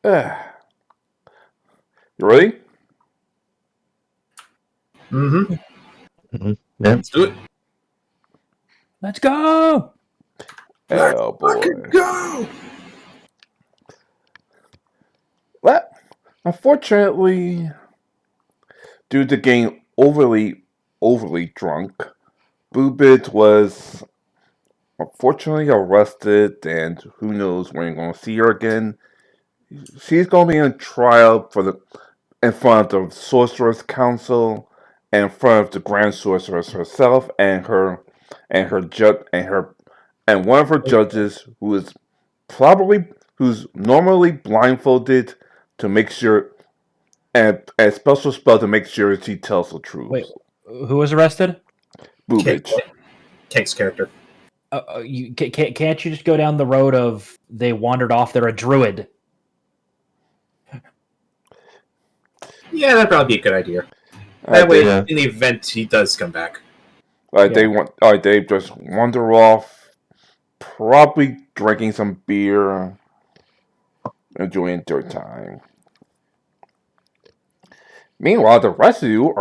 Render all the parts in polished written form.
You ready? Mm-hmm. Mhm. Yeah. Let's do it. Let's go! Oh boy. Go! Well, unfortunately, due to getting overly drunk, Boobit was unfortunately arrested, and who knows when you're going to see her again. She's going to be on trial in front of the Sorcerer's Council, and in front of the Grand Sorceress herself, and her judge and one of her judges who's normally blindfolded to make sure, and a special spell to make sure she tells the truth. Wait, who was arrested? Boobage. Kank's character. You can't you just go down the road of they wandered off? They're a druid. Yeah, that'd probably be a good idea. Uh, That way, yeah. in the event he does come back. they just wander off, probably drinking some beer, enjoying their time. Meanwhile, the rest of you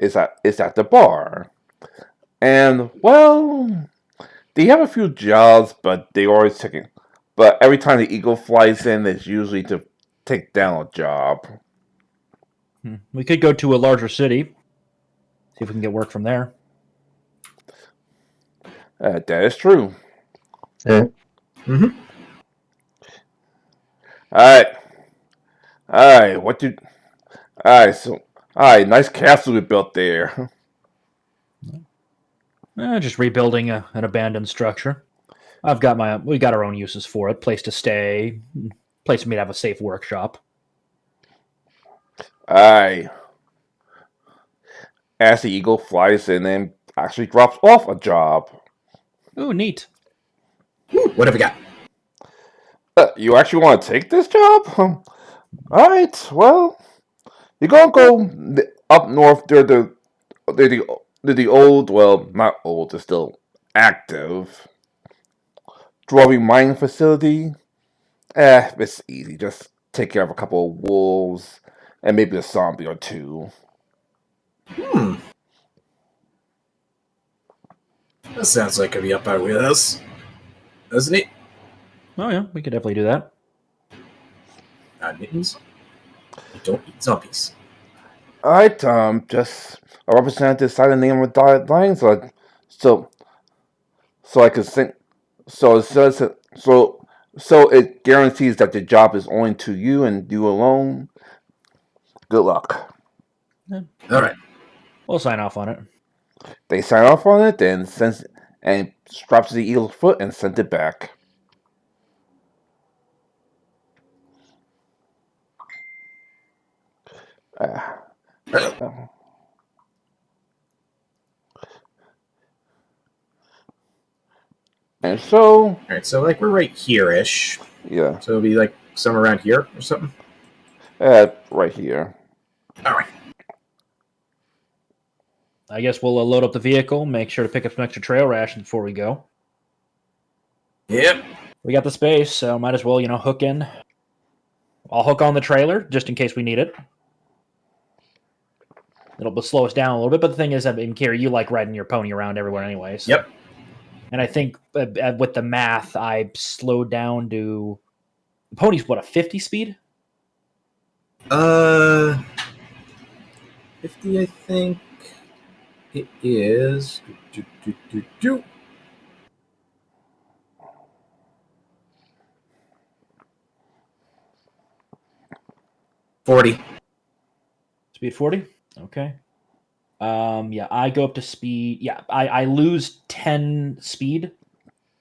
is at the bar, and well, they have a few jobs, but they always taking. But every time the eagle flies in, it's usually to take down a job. We could go to a larger city, see if we can get work from there. That is true. Yeah. Mm-hmm. All right. What did? All right. Nice castle we built there. Just rebuilding an abandoned structure. We got our own uses for it. Place to stay, place for me to have a safe workshop. All right. As the eagle flies in and actually drops off a job. Ooh, neat. What have we got? You actually want to take this job? All right. Well, you're gonna go up north. They're the old. Well, not old. They're still active. Drawing mining facility. It's easy. Just take care of a couple of wolves and maybe a zombie or two. That sounds like it'd be up our wheelhouse, doesn't it? Oh yeah, we could definitely do that. Mittens. You don't eat zombies. All right. Just a representative signed the name of dotted line, so I can sing. So it says so it guarantees that the job is only to you and you alone. Good luck. All right. We'll sign off on it. They sign off on it, and straps the eagle's foot and sent it back. And so, All right. So like we're right here-ish. yeah, So it'll be like somewhere around here or something. right here. All right. I guess we'll load up the vehicle, make sure to pick up some extra trail rations before we go. Yep. We got the space, so might as well, hook in. I'll hook on the trailer just in case we need it. It'll slow us down a little bit, but the thing is, in Kira, you like riding your pony around everywhere anyway. So. Yep. And I think with the math, I slowed down to the pony's what, a 50 speed? 50, I think. It is. 40. Speed 40? Okay. Yeah, I go up to speed. Yeah, I lose 10 speed.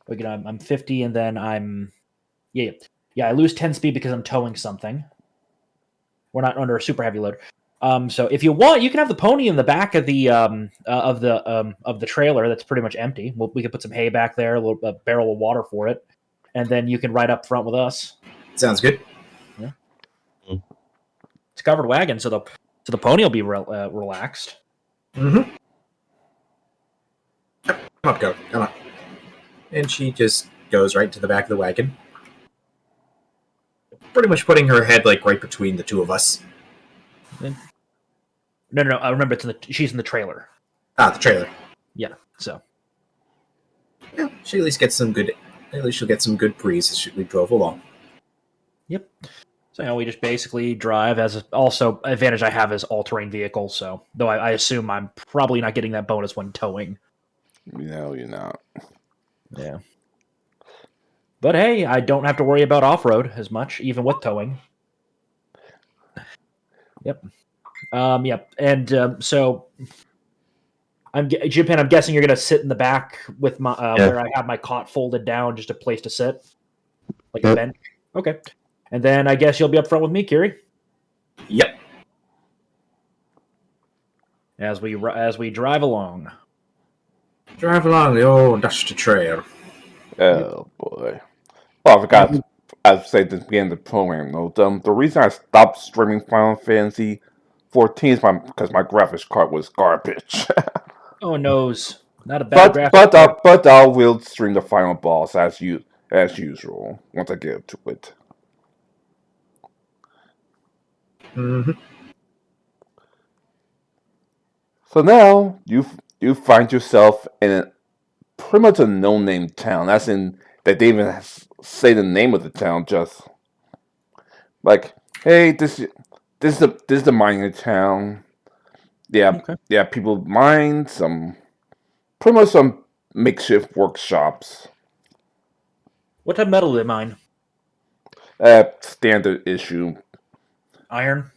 Again, I'm 50, and then I'm... Yeah, I lose 10 speed because I'm towing something. We're not under a super heavy load. So if you want, you can have the pony in the back of the trailer that's pretty much empty. We could put some hay back there, a barrel of water for it, and then you can ride up front with us. Sounds good. Yeah. It's a covered wagon, so the pony will be relaxed. Mm-hmm. Come on, go. Come on. And she just goes right to the back of the wagon. pretty much putting her head like right between the two of us. No. I remember she's in the trailer. Ah, the trailer. Yeah. So. Yeah, she at least gets some good. At least she'll get some good breeze as we drove along. Yep. So we just basically drive. Also, advantage I have is all-terrain vehicle. So, though I assume I'm probably not getting that bonus when towing. No, you're not. Yeah. But hey, I don't have to worry about off-road as much, even with towing. Yep. Yep. And so, Japan. I'm guessing you're gonna sit in the back with my where I have my cot folded down, just a place to sit, like a bench. Okay. And then I guess you'll be up front with me, Kiri. Yep. As we drive along. Drive along the old dusty trail. Oh boy. Oh, I forgot. I'd say this began the program though. The reason I stopped streaming Final Fantasy 14 is because my graphics card was garbage. Oh noes, not a bad graphic. but I will stream the final boss as usual once I get to it. Mm-hmm. So now you find yourself in pretty much a no-name town. That's in that they even say the name of the town. Just like, hey, this is the mining town. Yeah, Okay. yeah. People mine pretty much some makeshift workshops. What type of metal do they mine? Standard issue Iron.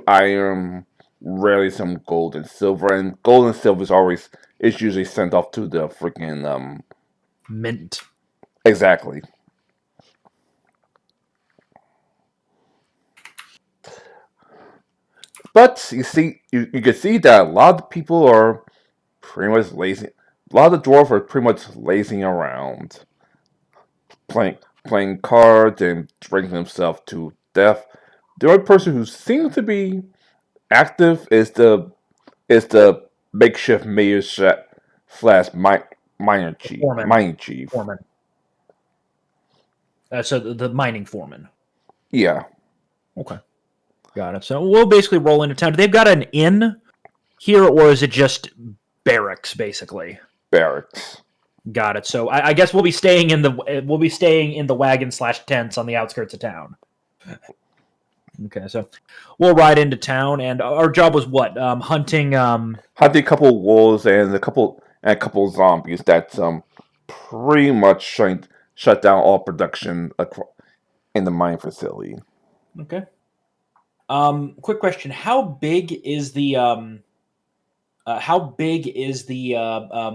Iron. Rarely some gold and silver, and gold and silver is usually sent off to the freaking Mint. exactly. But you see, you can see that a lot of people are pretty much lazy. A lot of the dwarves are pretty much lazing around, playing cards and drinking themselves to death. The only person who seems to be active is the makeshift mayor slash miner chief, Foreman. mining chief. Foreman. So the mining foreman. Yeah. Okay. Got it. So we'll basically roll into town. They've got an inn here, or is it just barracks, basically? Barracks. Got it. So I guess we'll be staying in the wagon / tents on the outskirts of town. Okay, so we'll ride into town, and our job was what? Hunting. Had a couple wolves and a couple zombies that pretty much shut down all production in the mine facility. Okay. Quick question: How big is the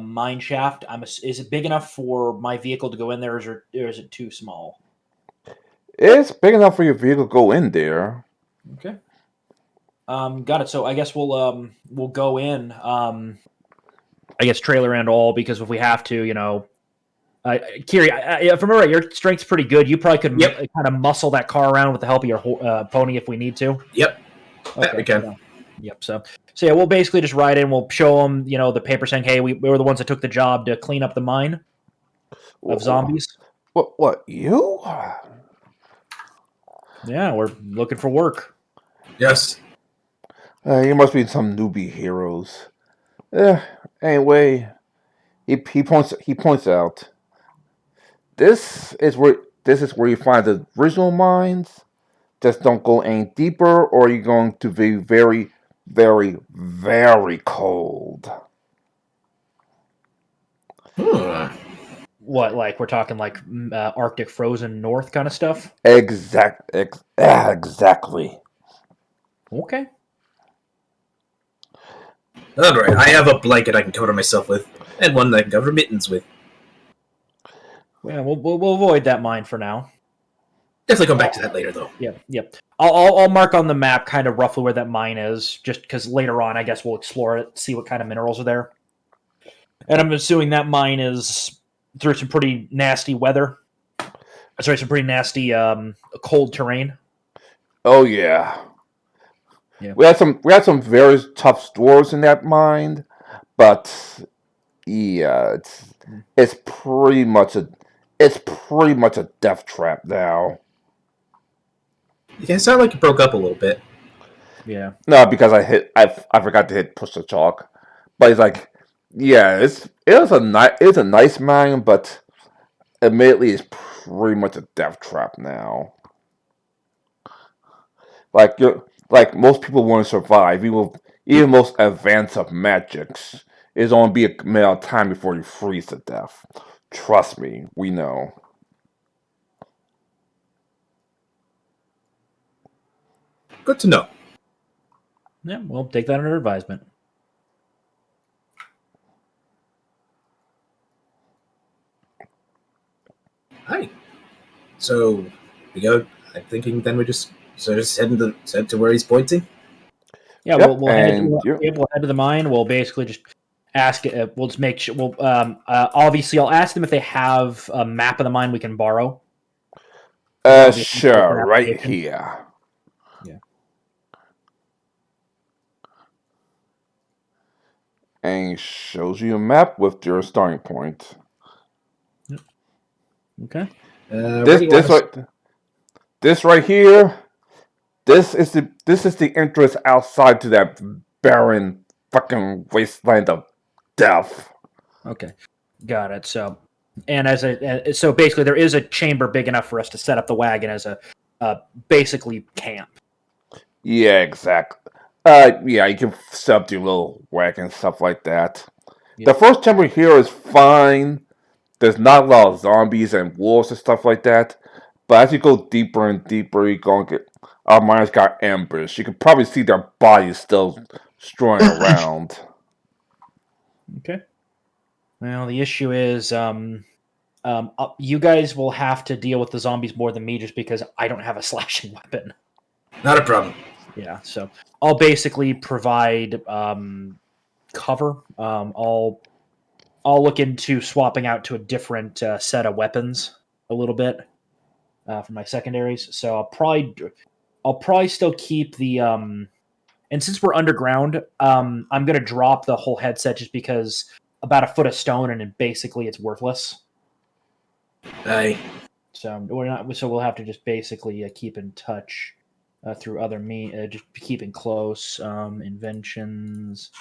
mine shaft? Is it big enough for my vehicle to go in there, or is it too small? It's big enough for your vehicle to go in there. Okay. Got it. So I guess we'll go in. I guess trailer and all, because if we have to, Kiri, if I remember right, your strength's pretty good. You probably could kind of muscle that car around with the help of your pony if we need to. Yep. Okay. We can. So, yep. So yeah, we'll basically just ride in. We'll show them, the paper saying, "Hey, we were the ones that took the job to clean up the mine of zombies." What you? Yeah, we're looking for work. Yes. You must be some newbie heroes. Anyway, he points out. This is where you find the original mines. Just don't go any deeper, or you're going to be very, very, very cold. What, like we're talking like Arctic frozen north kind of stuff? Exactly. Okay. All right. I have a blanket I can cover myself with, and one that I can cover mittens with. Yeah, we'll avoid that mine for now. Definitely come back to that later, though. Yep. I'll mark on the map kind of roughly where that mine is, just because later on I guess we'll explore it, see what kind of minerals are there. And I'm assuming that mine is through some pretty nasty weather. Sorry, some pretty nasty cold terrain. Oh yeah. Yeah. We had some very tough dwarves in that mine, but yeah, it's pretty much a death trap now. You guys sound like you broke up a little bit. Yeah. No, because I forgot to hit push the chalk. But he's like, yeah, it's a nice mine, but admittedly, it's pretty much a death trap now. Like most people want to survive, even most advanced of magics. It's only be a matter of time before you freeze to death. Trust me, we know. Good to know. Yeah, well, take that under advisement. Hi. So we go. I'm thinking then we just head to where he's pointing. Yeah, Yep, we'll head and we'll head to the mine. We'll basically just ask. We'll just make sure. We'll obviously I'll ask them if they have a map of the mine we can borrow. That'll be an sure, open right application. here. Yeah. And he shows you a map with your starting point. Okay. Where This do you want this us? right this right here. This is the entrance outside to that barren fucking wasteland of death. Okay. Got it. So, and so basically there is a chamber big enough for us to set up the wagon as a basically camp. Yeah, exactly. Yeah, you can set up your little wagon and stuff like that. Yep. The first chamber here is fine. There's not a lot of zombies and wolves and stuff like that. But as you go deeper and deeper, you're going to get. Our miners got ambushed. You can probably see their bodies still strolling around. Okay. Well, the issue is, you guys will have to deal with the zombies more than me, just because I don't have a slashing weapon. Not a problem. Yeah, so I'll basically provide cover. I'll look into swapping out to a different set of weapons a little bit for my secondaries. So I'll probably still keep the and since we're underground, I'm gonna drop the whole headset just because about a foot of stone and basically it's worthless. Aye. So we're not. So we'll have to just basically keep in touch through other just keeping close. Inventions.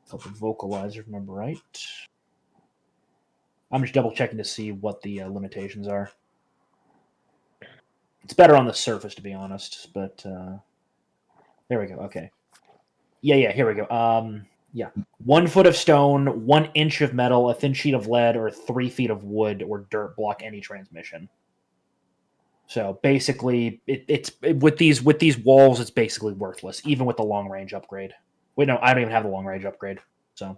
Help vocalizer. Remember right? I'm just double checking to see what the limitations are. It's better on the surface, to be honest. But there we go. Okay. Yeah. Here we go. Yeah. 1 foot of stone, 1 inch of metal, a thin sheet of lead, or 3 feet of wood or dirt block any transmission. So basically, with these walls, it's basically worthless, even with the long range upgrade. Wait, no, I don't even have the long range upgrade. So,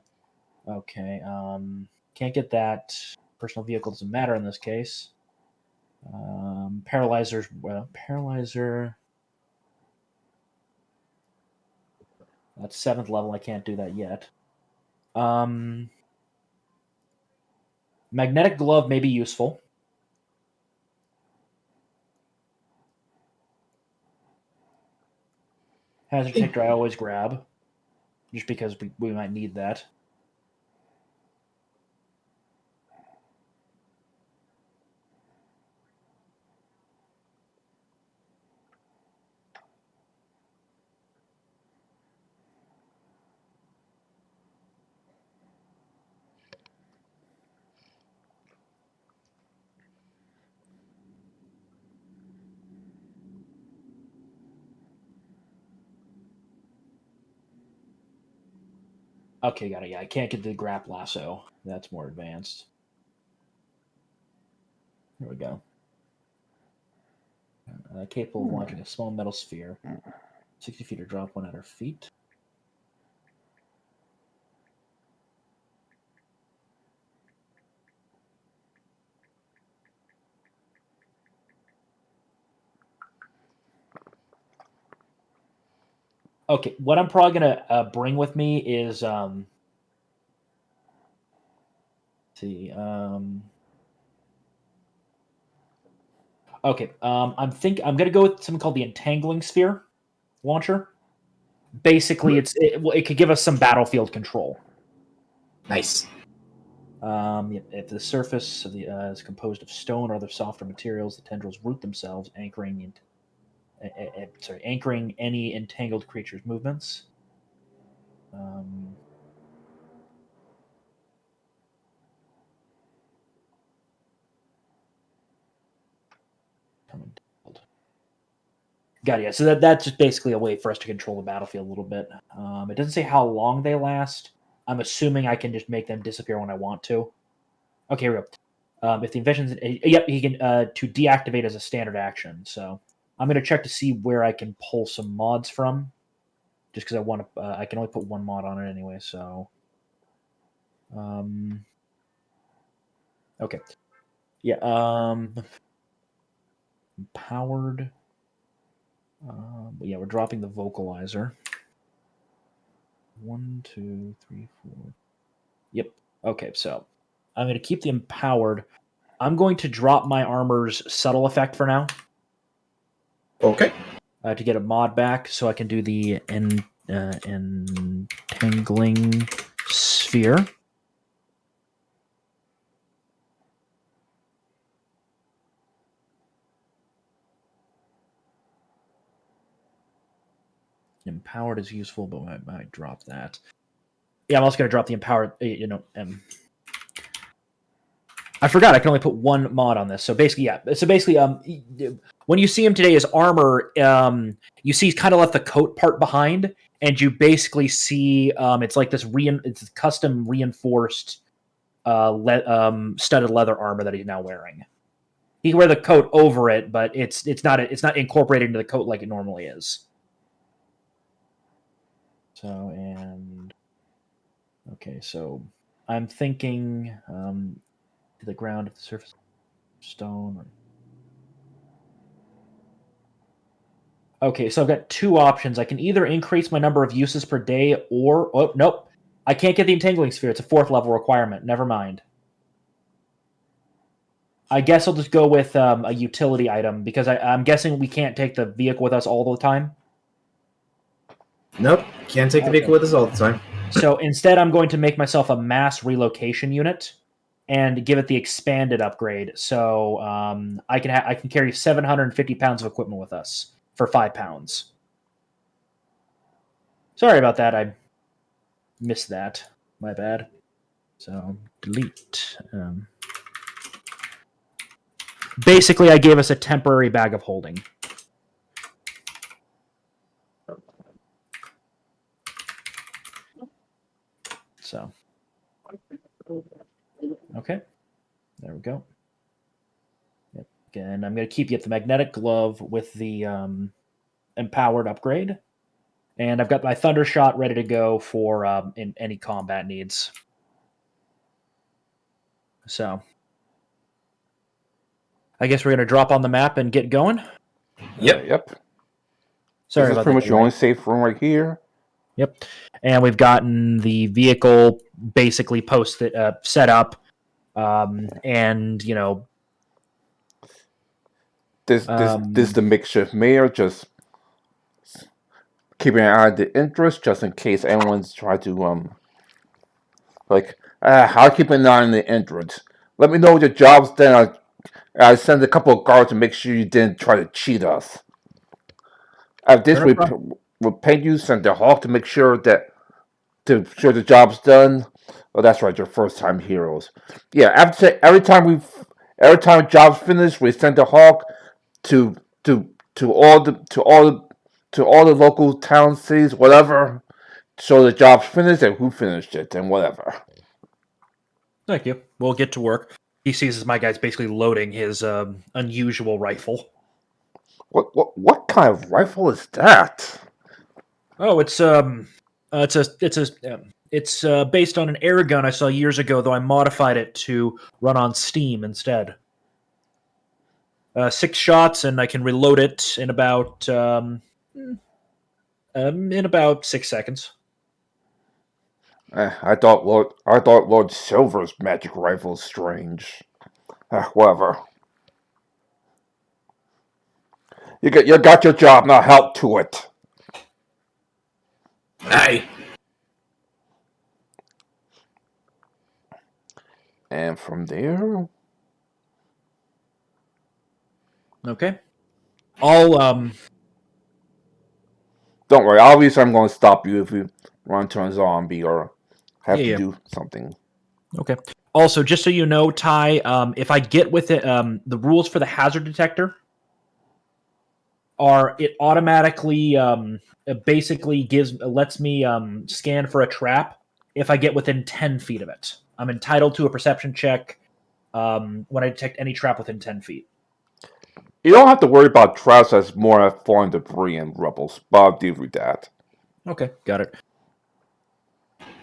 okay, can't get that. Personal vehicle doesn't matter in this case. Paralyzers, paralyzer. That's 7th level. I can't do that yet. Magnetic glove may be useful. Hazard detector I always grab, just because we might need that. Okay, got it. Yeah, I can't get the grap lasso. That's more advanced. Here we go. Capable of launching a small metal sphere. 60 feet or drop 1 at her feet. Okay, what I'm probably gonna bring with me is see okay I'm gonna go with something called the Entangling Sphere launcher. Basically, it could give us some battlefield control. Nice. If the surface of the is composed of stone or other softer materials, the tendrils root themselves, anchoring anchoring any entangled creature's movements. Got it. Yeah. So that's just basically a way for us to control the battlefield a little bit. It doesn't say how long they last. I'm assuming I can just make them disappear when I want to. Okay, real. If the invention's yep, he can to deactivate as a standard action. So I'm gonna check to see where I can pull some mods from, just because I want to. I can only put one mod on it anyway. So, okay, yeah. Empowered. Yeah, we're dropping the vocalizer. 1, 2, 3, 4. Yep. Okay, so I'm going to keep the empowered. I'm going to drop my armor's subtle effect for now. Okay. To get a mod back, so I can do the entangling sphere. Empowered is useful, but I might drop that. Yeah, I'm also going to drop the empowered. I forgot I can only put one mod on this. So basically, yeah. So basically, when you see him today, his armor, you see he's kind of left the coat part behind, and you basically see it's like this it's custom reinforced studded leather armor that he's now wearing. He can wear the coat over it, but it's not incorporated into the coat like it normally is. So okay, so I'm thinking to the ground of the surface of stone. Okay, so I've got two options. I can either increase my number of uses per day, or nope, I can't get the entangling sphere. It's a 4th level requirement. Never mind. I guess I'll just go with a utility item because I'm guessing we can't take the vehicle with us all the time. Nope, can't take the vehicle with us all the time. So instead, I'm going to make myself a mass relocation unit and give it the expanded upgrade. So I can carry 750 pounds of equipment with us for £5. Sorry about that. I missed that. My bad. So delete. Basically, I gave us a temporary bag of holding. So, okay, there we go. Yep. Again, I'm going to keep you at the magnetic glove with the empowered upgrade, and I've got my thunder shot ready to go for in any combat needs. So, I guess we're going to drop on the map and get going. Yep. Yep. Sorry This is about pretty that. much your only safe room right here. Yep. And we've gotten the vehicle basically set up, and This the makeshift mayor, just keeping an eye on the interest, just in case anyone's tried to I'll keep an eye on the entrance. Let me know your job's done. I send a couple of guards to make sure you didn't try to cheat us. After this, we'll pay you, send the hawk to make sure the job's done. Oh, that's right, your first time heroes. Yeah, every time a job's finished, we send the hawk to all the local towns, cities, whatever. So the job's finished and who finished it and whatever. Thank you. We'll get to work. He sees as my guy's basically loading his unusual rifle. What kind of rifle is that? Oh, it's based on an air gun I saw years ago, though I modified it to run on steam instead. 6 shots, and I can reload it in about 6 seconds. I thought Lord Silver's magic rifle is strange. Whatever. You got your job, now help to it. Hey. And from there, Okay. I'll Don't worry. Obviously, I'm going to stop you if you run into a zombie or have to Yeah. do something. Okay. Also, just so you know, Ty, if I get with it, the rules for the hazard detector are it automatically it basically lets me scan for a trap if I get within 10 feet of it. I'm entitled to a perception check when I detect any trap within 10 feet. You don't have to worry about traps as more of falling debris and rubbles, but I'll deal with that. Okay, got it.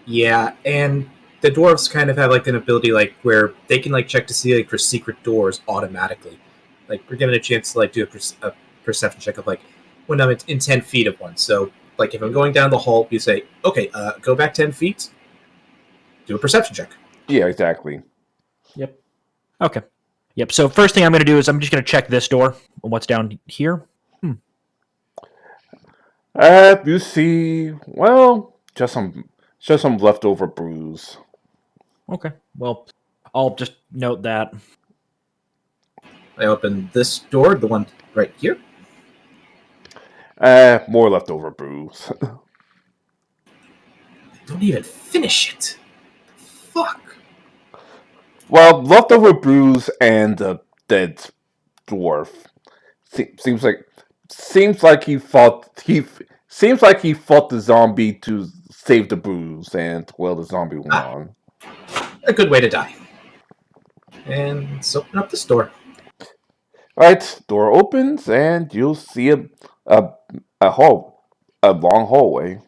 Yeah, and the dwarves kind of have like an ability like where they can like check to see like for secret doors automatically. Like we're given a chance to like do a perception check of like when I'm in 10 feet of one. So like if I'm going down the hall, you say, okay, go back 10 feet, do a perception check. Yeah, exactly. Yep. Okay. Yep. So first thing I'm going to do is I'm just going to check this door and what's down here. You see, well, just some leftover brews. Okay. Well, I'll just note that. I open this door, the one right here. More leftover brews. Don't even finish it. Fuck. Well, leftover brews and the dead dwarf. Seems like he fought the zombie to save the brews, and well, the zombie won. A good way to die. And let's open up this door. Right, door opens, and you'll see a long hallway.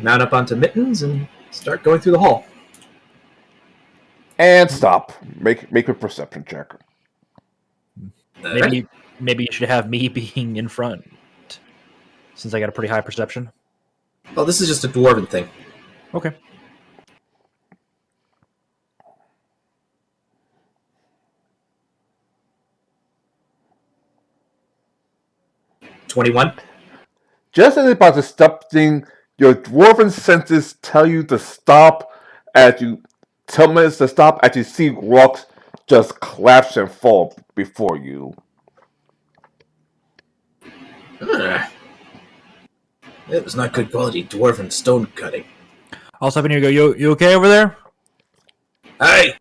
Mount up onto Mittens and start going through the hall. And stop. Make a perception check. Maybe you should have me being in front, since I got a pretty high perception. Well, this is just a dwarven thing. Okay. $21. Just as about to stop thing, your dwarven senses tell you to stop as you tell minutes to stop as you see rocks just collapse and fall before you. It was not good quality dwarven stone cutting. I'll step in here and go, you okay over there? Hey! I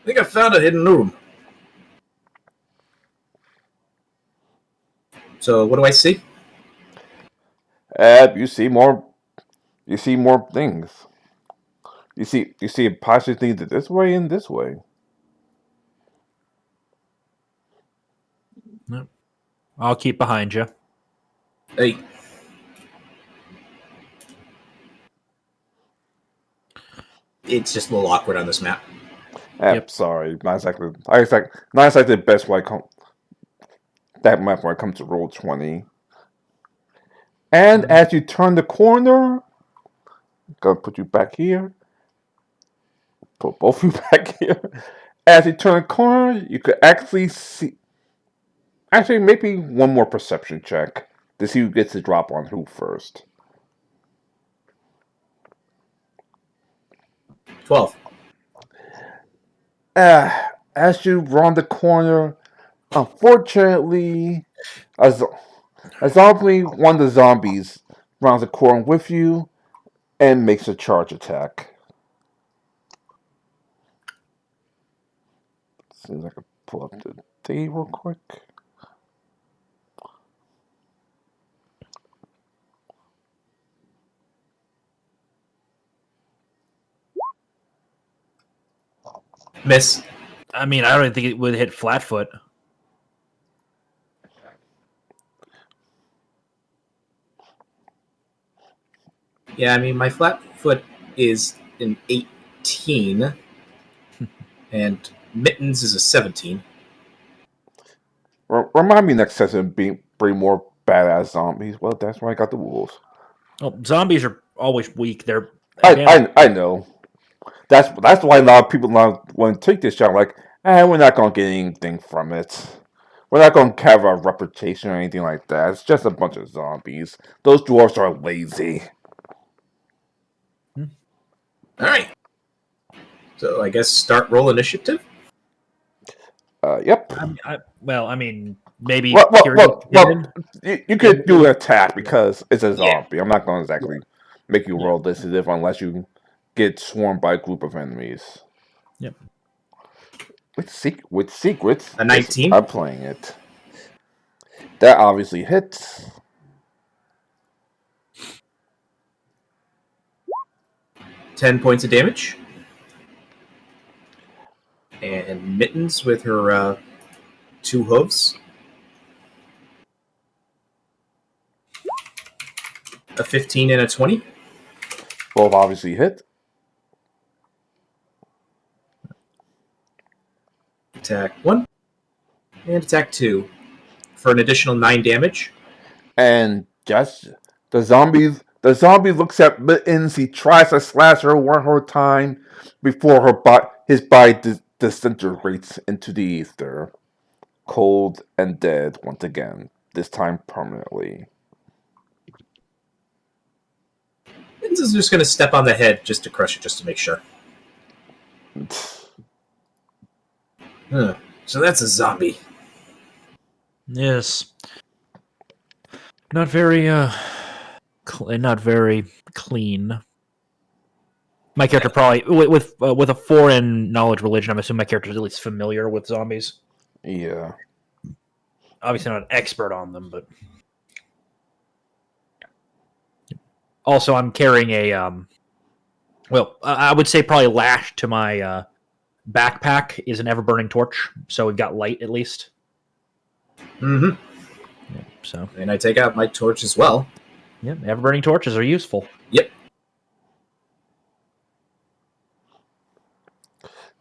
think I found a hidden room. So, what do I see? You see more. You see more things. You see possibly things this way and this way. I'll keep behind you. Hey. It's just a little awkward on this map. Yep. Sorry, not exactly the best way that map when it comes to Roll20. And as you turn the corner, gonna put you back here. Put both of you back here. As you turn the corner, you could actually see. Actually, maybe one more perception check to see who gets to drop on who first. 12. As you round the corner, unfortunately, a zombie, one of the zombies, rounds the corner with you and makes a charge attack. See if I can pull up the thing real quick. Miss. I mean, I don't think it would hit Flatfoot. Yeah, I mean, my flat foot is an 18, and Mittens is a 17. Remind me next session bring more badass zombies. Well, that's why I got the wolves. Well, zombies are always weak. They're I know. That's why a lot of people now want to take this shot. Like, we're not gonna get anything from it. We're not gonna have a reputation or anything like that. It's just a bunch of zombies. Those dwarves are lazy. All right. So I guess start roll initiative. Yep. I mean, maybe Well, period. you could do an attack because it's a Yeah. zombie. I'm not going to exactly make you roll this as if unless you get swarmed by a group of enemies. Yep. With secrets, A 19? I'm playing it. That obviously hits. $10 points of damage. And Mittens with her 2 hooves. A 15 and a 20. Both obviously hit. Attack 1. And attack 2. For an additional 9 damage. And just the zombie looks at Mittens. He tries to slash her one more time before his body disintegrates into the ether, cold and dead once again. This time permanently. Mittens is just going to step on the head just to crush it, just to make sure. So that's a zombie. Yes. Not very not very clean. My character probably with a foreign knowledge religion, I'm assuming my character is at least familiar with zombies. Yeah. Obviously not an expert on them, but also I'm carrying a I would say probably lashed to my backpack is an ever-burning torch, so we've got light at least. Mm-hmm. Yeah, so And I take out my torch as well. yeah, ever-burning torches are useful. Yep.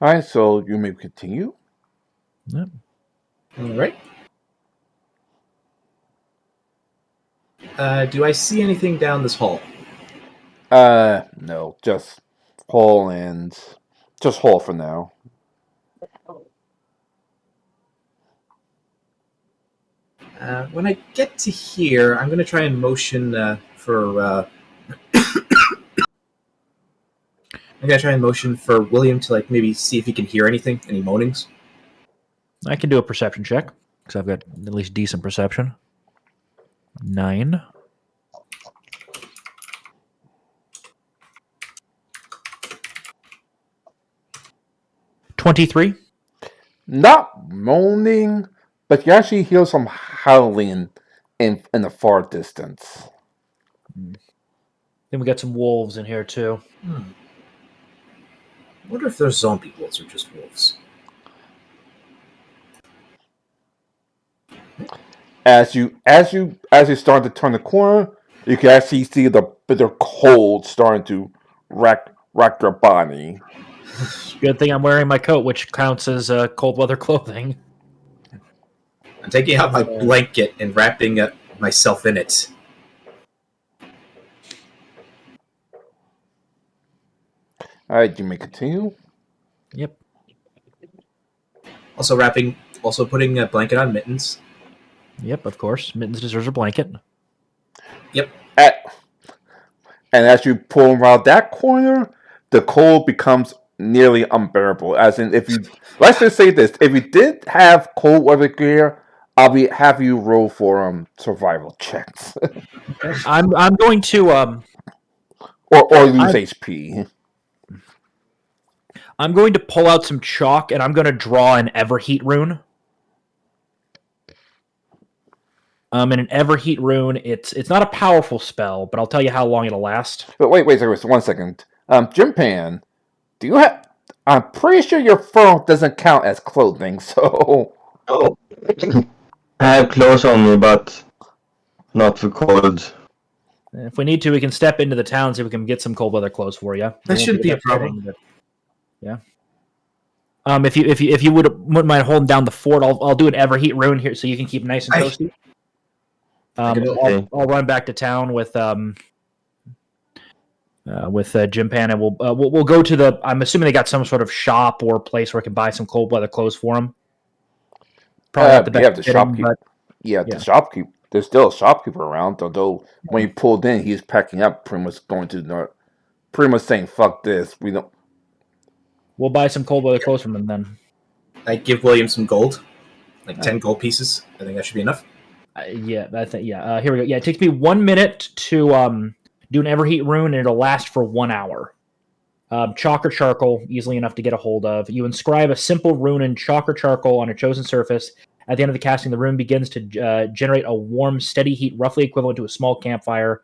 Alright, so you may continue. Yep. All right. Do I see anything down this hall? No, just hall for now. When I get to here, I'm going to try and motion for. I'm going to try and motion for William to maybe see if he can hear anything, any moanings. I can do a perception check because I've got at least decent perception. 9. $23. Not moaning, but you actually hear some howling in the far distance. Then we got some wolves in here too. I wonder if they're zombie wolves or just wolves. As you start to turn the corner, you can actually see the bitter cold starting to rack your body. Good thing I'm wearing my coat, which counts as cold weather clothing. I'm taking out my blanket and wrapping myself in it. Alright, you may continue. Yep. Also putting a blanket on Mittens. Yep, of course. Mittens deserves a blanket. Yep. And as you pull around that corner, the cold becomes nearly unbearable. As in, let's just say this: if you did have cold weather gear, I'll have you roll for survival checks, I'm going to or lose HP. I'm going to pull out some chalk and I'm going to draw an Everheat rune. And an Everheat rune, it's not a powerful spell, but I'll tell you how long it'll last. But wait, 1 second. Jim Pan, do you have? I'm pretty sure your fur doesn't count as clothing, so. Oh. I have clothes on me, but not for cold. If we need to, we can step into the town, see if we can get some cold weather clothes for you. That shouldn't be a problem. But, yeah. If you wouldn't mind holding down the fort, I'll do an Everheat rune here so you can keep nice and toasty. I'll run back to town with Jim Pan, and we'll go to the. I'm assuming they got some sort of shop or place where I can buy some cold weather clothes for them. Probably not the best. The shopkeeper. The shopkeeper. There's still a shopkeeper around, although when he pulled in, he's packing up, pretty much saying, "Fuck this, we don't." We'll buy some cold weather clothes from them then. I give William some gold, like 10 gold pieces. I think that should be enough. Yeah, I think here we go. Yeah, it takes me 1 minute to do an Everheat rune, and it'll last for 1 hour. Chalk or charcoal, easily enough to get a hold of. You inscribe a simple rune in chalk or charcoal on a chosen surface. At the end of the casting, the rune begins to generate a warm, steady heat, roughly equivalent to a small campfire.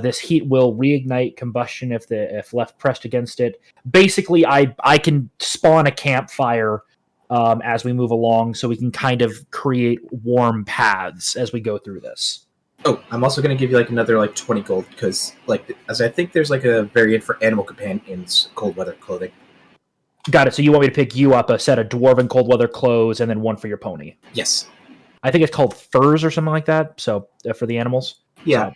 This heat will reignite combustion if left pressed against it. Basically, I can spawn a campfire as we move along, so we can kind of create warm paths as we go through this. Oh, I'm also going to give you like another like 20 gold because as I think there's like a variant for animal companions cold weather clothing. Got it. So you want me to pick you up a set of dwarven cold weather clothes and then one for your pony? Yes. I think it's called furs or something like that. So for the animals. Yeah.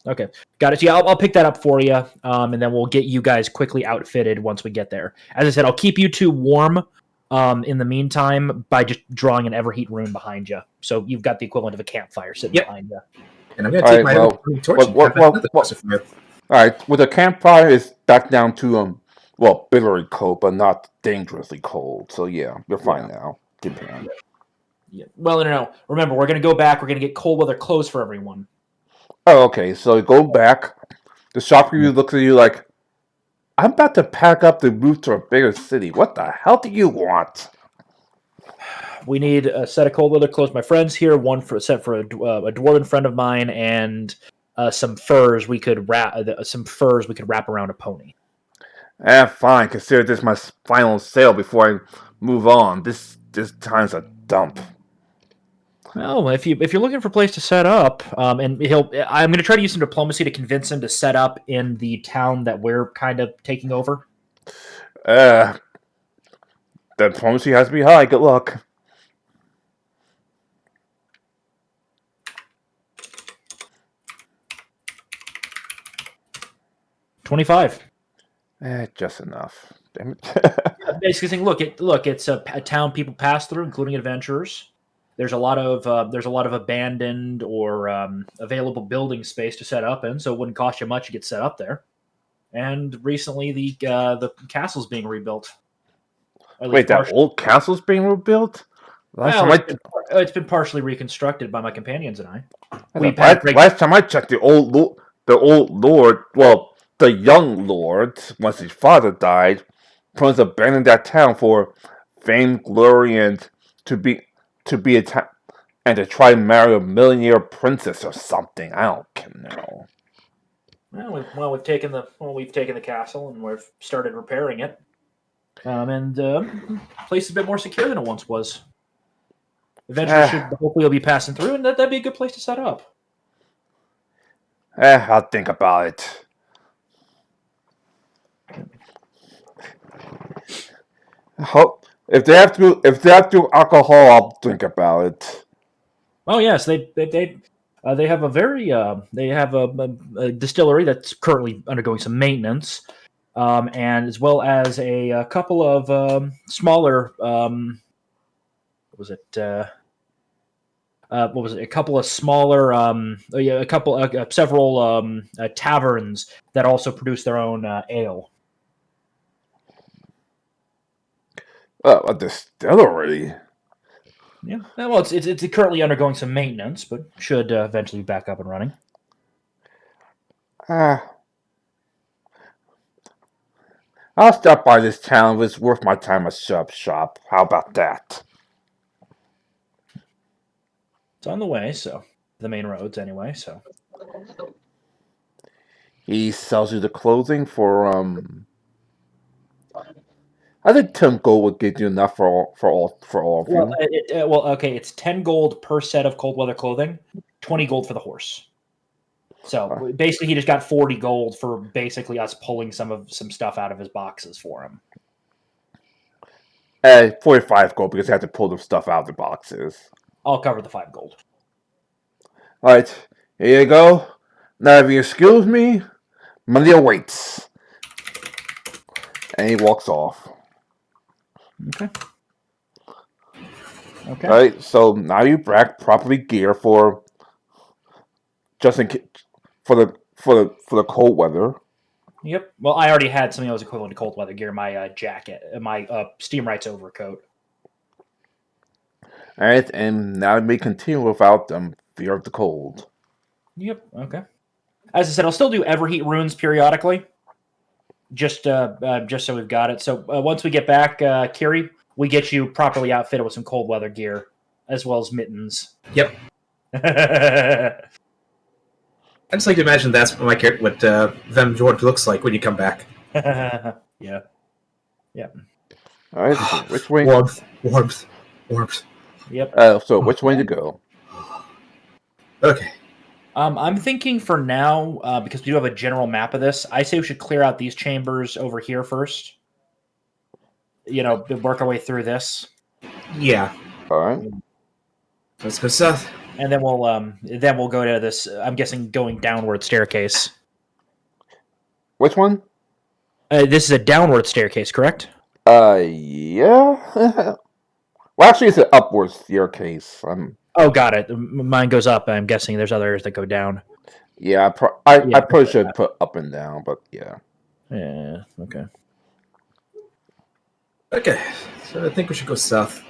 Okay. Got it. So yeah, I'll pick that up for you, and then we'll get you guys quickly outfitted once we get there. As I said, I'll keep you two warm in the meantime by just drawing an Everheat rune behind you. So you've got the equivalent of a campfire sitting behind you. And I'm going to take my torch and have another fire. All right, with the campfire is back down to bitterly cold, but not dangerously cold. So yeah, you're fine now. Yeah. Well, no. Remember, we're going to go back. We're going to get cold weather clothes for everyone. Oh, okay. So you go back. The shopkeeper looks at you like, I'm about to pack up the move to a bigger city. What the hell do you want? We need a set of cold weather clothes. My friend's here. One for a set for a dwarven friend of mine, and some furs we could wrap. Wrap around a pony. Fine. Consider this my final sale before I move on. This time's a dump. Well, if you're looking for a place to set up, and I'm going to try to use some diplomacy to convince him to set up in the town that we're kind of taking over. The diplomacy has to be high. Good luck. $25. Just enough. Damn it. Basically saying, look, it's a town people pass through, including adventurers. There's a lot of abandoned or available building space to set up in, so it wouldn't cost you much to get set up there. And recently, the castle's being rebuilt. Wait, that old castle's being rebuilt? It's been partially reconstructed by my companions and I. Last time I checked, the old lord, the young lord, once his father died, plans to abandon that town for fame, glory, and to try and marry a millionaire princess or something. I don't know. We've taken the castle and we've started repairing it. The place is a bit more secure than it once was. Eventually, hopefully you'll be passing through, and that'd be a good place to set up. I'll think about it. If they have to do alcohol, I'll think about it. Oh yes, they have a distillery that's currently undergoing some maintenance, and as well as a couple of smaller. A couple of smaller, several taverns that also produce their own ale. A distillery. Yeah, well, it's currently undergoing some maintenance, but should eventually be back up and running. I'll stop by this town if it's worth my time at shop. How about that? It's on the way, so the main roads anyway. So he sells you the clothing for I think 10 gold would get you enough for all of you. Okay, it's 10 gold per set of cold weather clothing, 20 gold for the horse. So basically, he just got 40 gold for basically us pulling some stuff out of his boxes for him. 45 gold because I had to pull the stuff out of the boxes. I'll cover the 5 gold. All right, here you go. Now, if you excuse me, money awaits. And he walks off. Okay. All right, so now you properly gear for just in case, for the cold weather. Yep. Well, I already had something that was equivalent to cold weather gear. My jacket, my steam rights overcoat. Alright, and now we continue without fear of the cold. Yep. Okay. As I said, I'll still do Everheat runes periodically, just so we've got it. So once we get back, Kiri, we get you properly outfitted with some cold weather gear as well as mittens. Yep. I just like to imagine that's what Vem George looks like when you come back. Yeah. Alright, so which way? Warmth. Yep. So which way to go? Okay. I'm thinking for now, because we do have a general map of this, I say we should clear out these chambers over here first. Work our way through this. Yeah. Alright. Let's go south. And then we'll go to this. I'm guessing going downward staircase. Which one? This is a downward staircase, correct? Yeah. Well, actually, it's an upward staircase. Oh, got it. Mine goes up. I'm guessing there's others that go down. Yeah, I probably should put up and down, but yeah. Yeah. Okay. Okay. So I think we should go south.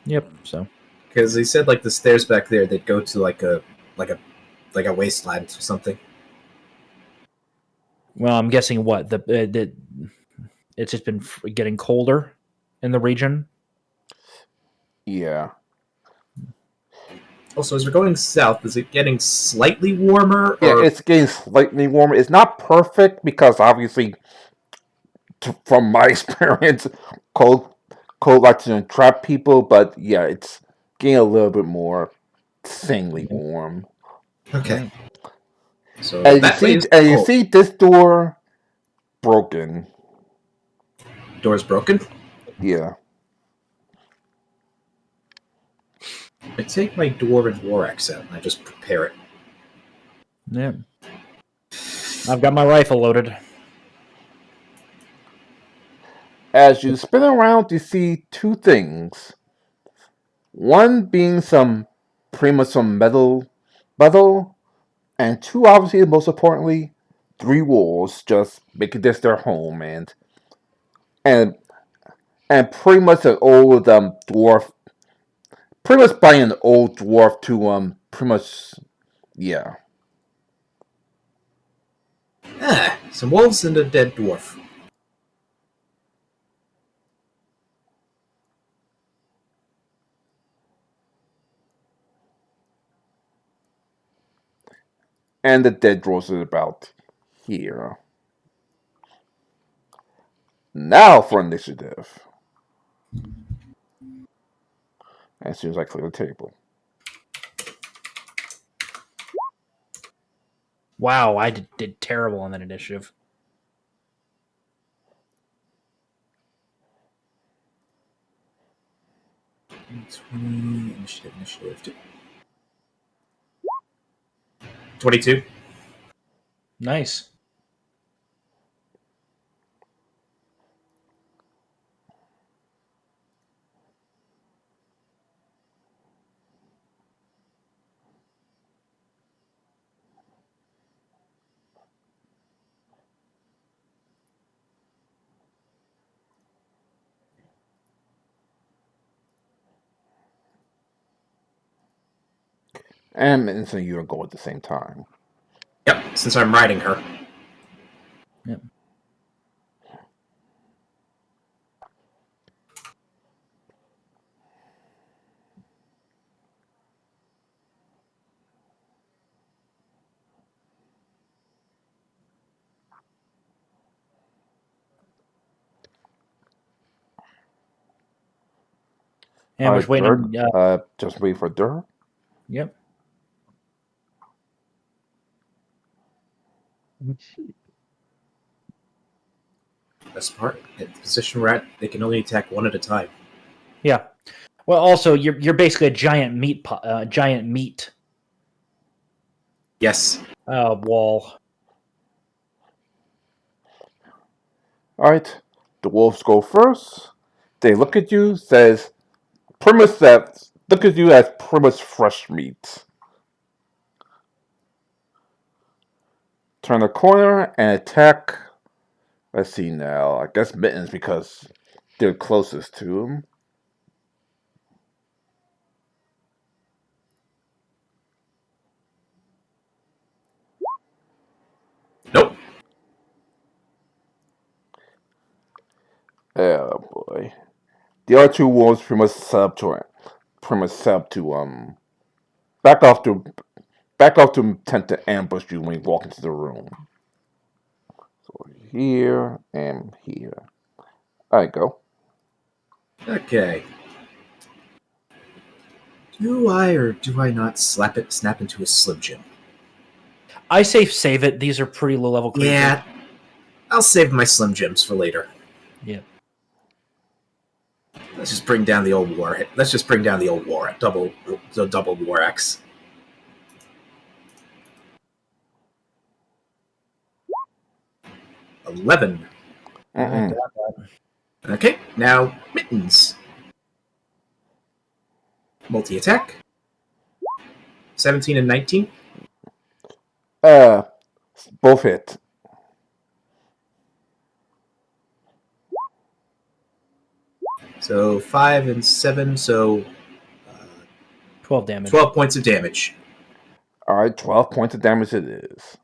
Yep. So. Because he said like the stairs back there, they'd go to like a wasteland or something. Well, I'm guessing what it's just been getting colder in the region. Yeah. Also, as we're going south, is it getting slightly warmer? Yeah, it's getting slightly warmer. It's not perfect because obviously, from my experience, cold likes to trap people. But yeah, it's getting a little bit more insanely warm. Okay. So and you see this door broken. Door's broken? Yeah. I take my dwarven Barracks out and I just prepare it. Yeah. I've got my rifle loaded. As you spin around, you see two things. One being pretty much some metal, and two, obviously, most importantly, three wolves just making this their home, and pretty much an old dwarf, pretty much buying an old dwarf to pretty much, yeah. Some wolves and a dead dwarf. And the dead dwarf is about here. Now for initiative. As soon as I clear the table. Wow, I did terrible on that initiative. Initiative. 22. Nice. And so you go at the same time. Yep, since I'm riding her. Yep. And I was waiting. Just wait for Dur. Yep. Best part, at the position we're at, they can only attack one at a time. Yeah. Well, also you're basically a giant meat Yes. wall. Alright. The wolves go first. They look at you, says pretty much that look at you as pretty much fresh meat. Turn the corner and attack. Let's see now. I guess Mittens because they're closest to him. Alright. The other two wolves pretty much set up to back off to attempt to ambush you when you walk into the room. So here and here. Alright, go. Okay. Do I or do I not snap into a Slim Jim? I say save it. These are pretty low level creatures. Yeah, I'll save my Slim Jims for later. Yeah. Let's just bring down the old war. Let's just bring down the old war. Double Barracks. $11. Mm-mm. Okay, now Mittens. Multi-attack. 17 and 19. Both hit. So 5 and 7, so 12 damage. 12 points of damage. Alright, 12 points of damage it is.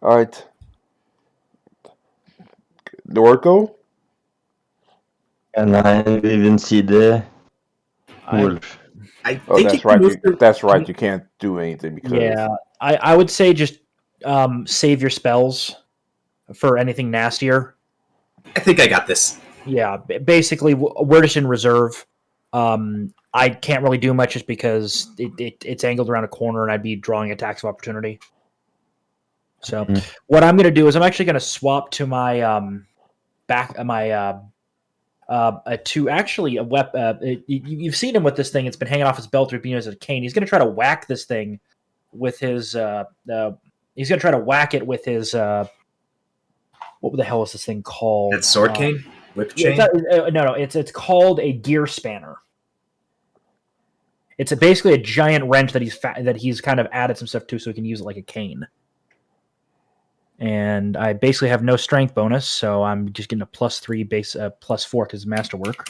Alright. Norgo? And I even see the wolf. I Oh, think that's you can right. move That's right. You can't do anything because Yeah, I would say just save your spells for anything nastier. I think I got this. Yeah, basically, we're just in reserve. I can't really do much just because it's angled around a corner and I'd be drawing attacks of opportunity. So what I'm going to do is I'm actually going to swap to my to actually a weapon. You've seen him with this thing. It's been hanging off his belt or being used as a cane. He's going to try to whack this thing with his. He's going to try to whack it with his. What the hell is this thing called? That sword cane? Whip chain? No. It's called a gear spanner. It's basically a giant wrench that he's kind of added some stuff to, so he can use it like a cane. And I basically have no strength bonus, so I'm just getting a +3 base, +4 because masterwork.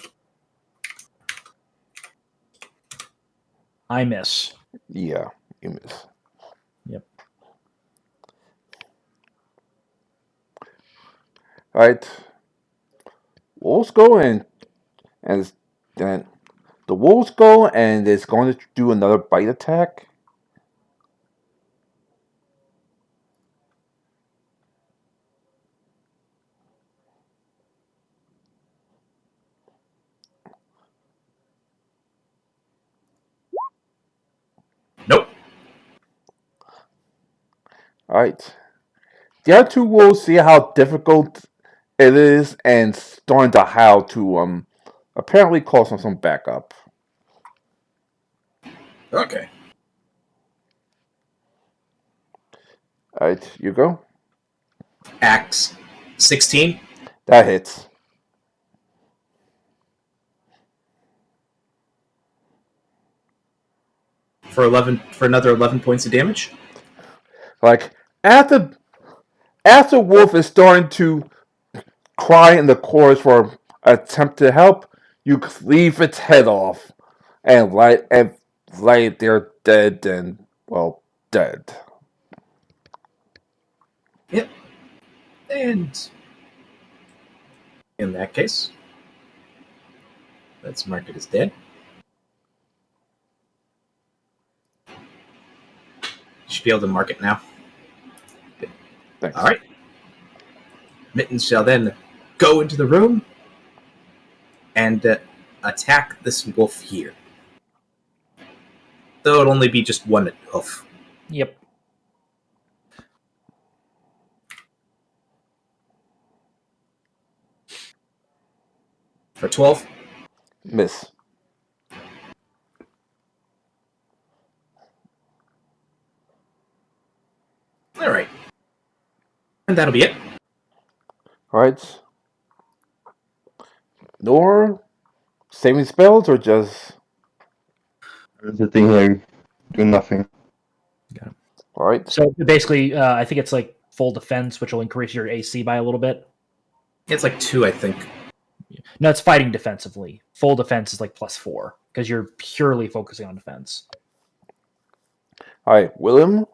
I miss. yeah, you miss. Yep. Alright. Wolves go and then the wolves go and it's going to do another bite attack. Nope. Alright. The other two wolves see how difficult it is and starting to howl to apparently call some backup. Okay. Alright, you go. Axe. 16. That hits. For another 11 points of damage. Like after Wolf is starting to cry in the chorus for attempt to help, you cleave its head off and lay it there dead and dead. Yep. And in that case, let's mark it as dead. Should be able to mark it now. Thanks. All right. Mittens shall then go into the room and attack this wolf here. Though it'll only be just one hoof. Yep. For 12. Miss. All right. And that'll be it. Alright. Nor saving spells or just Sitting here, doing nothing. alright. So basically, I think it's like full defense, which will increase your AC by a little bit. It's like 2, I think. No, it's fighting defensively. Full defense is like +4 because you're purely focusing on defense. Alright, Willem.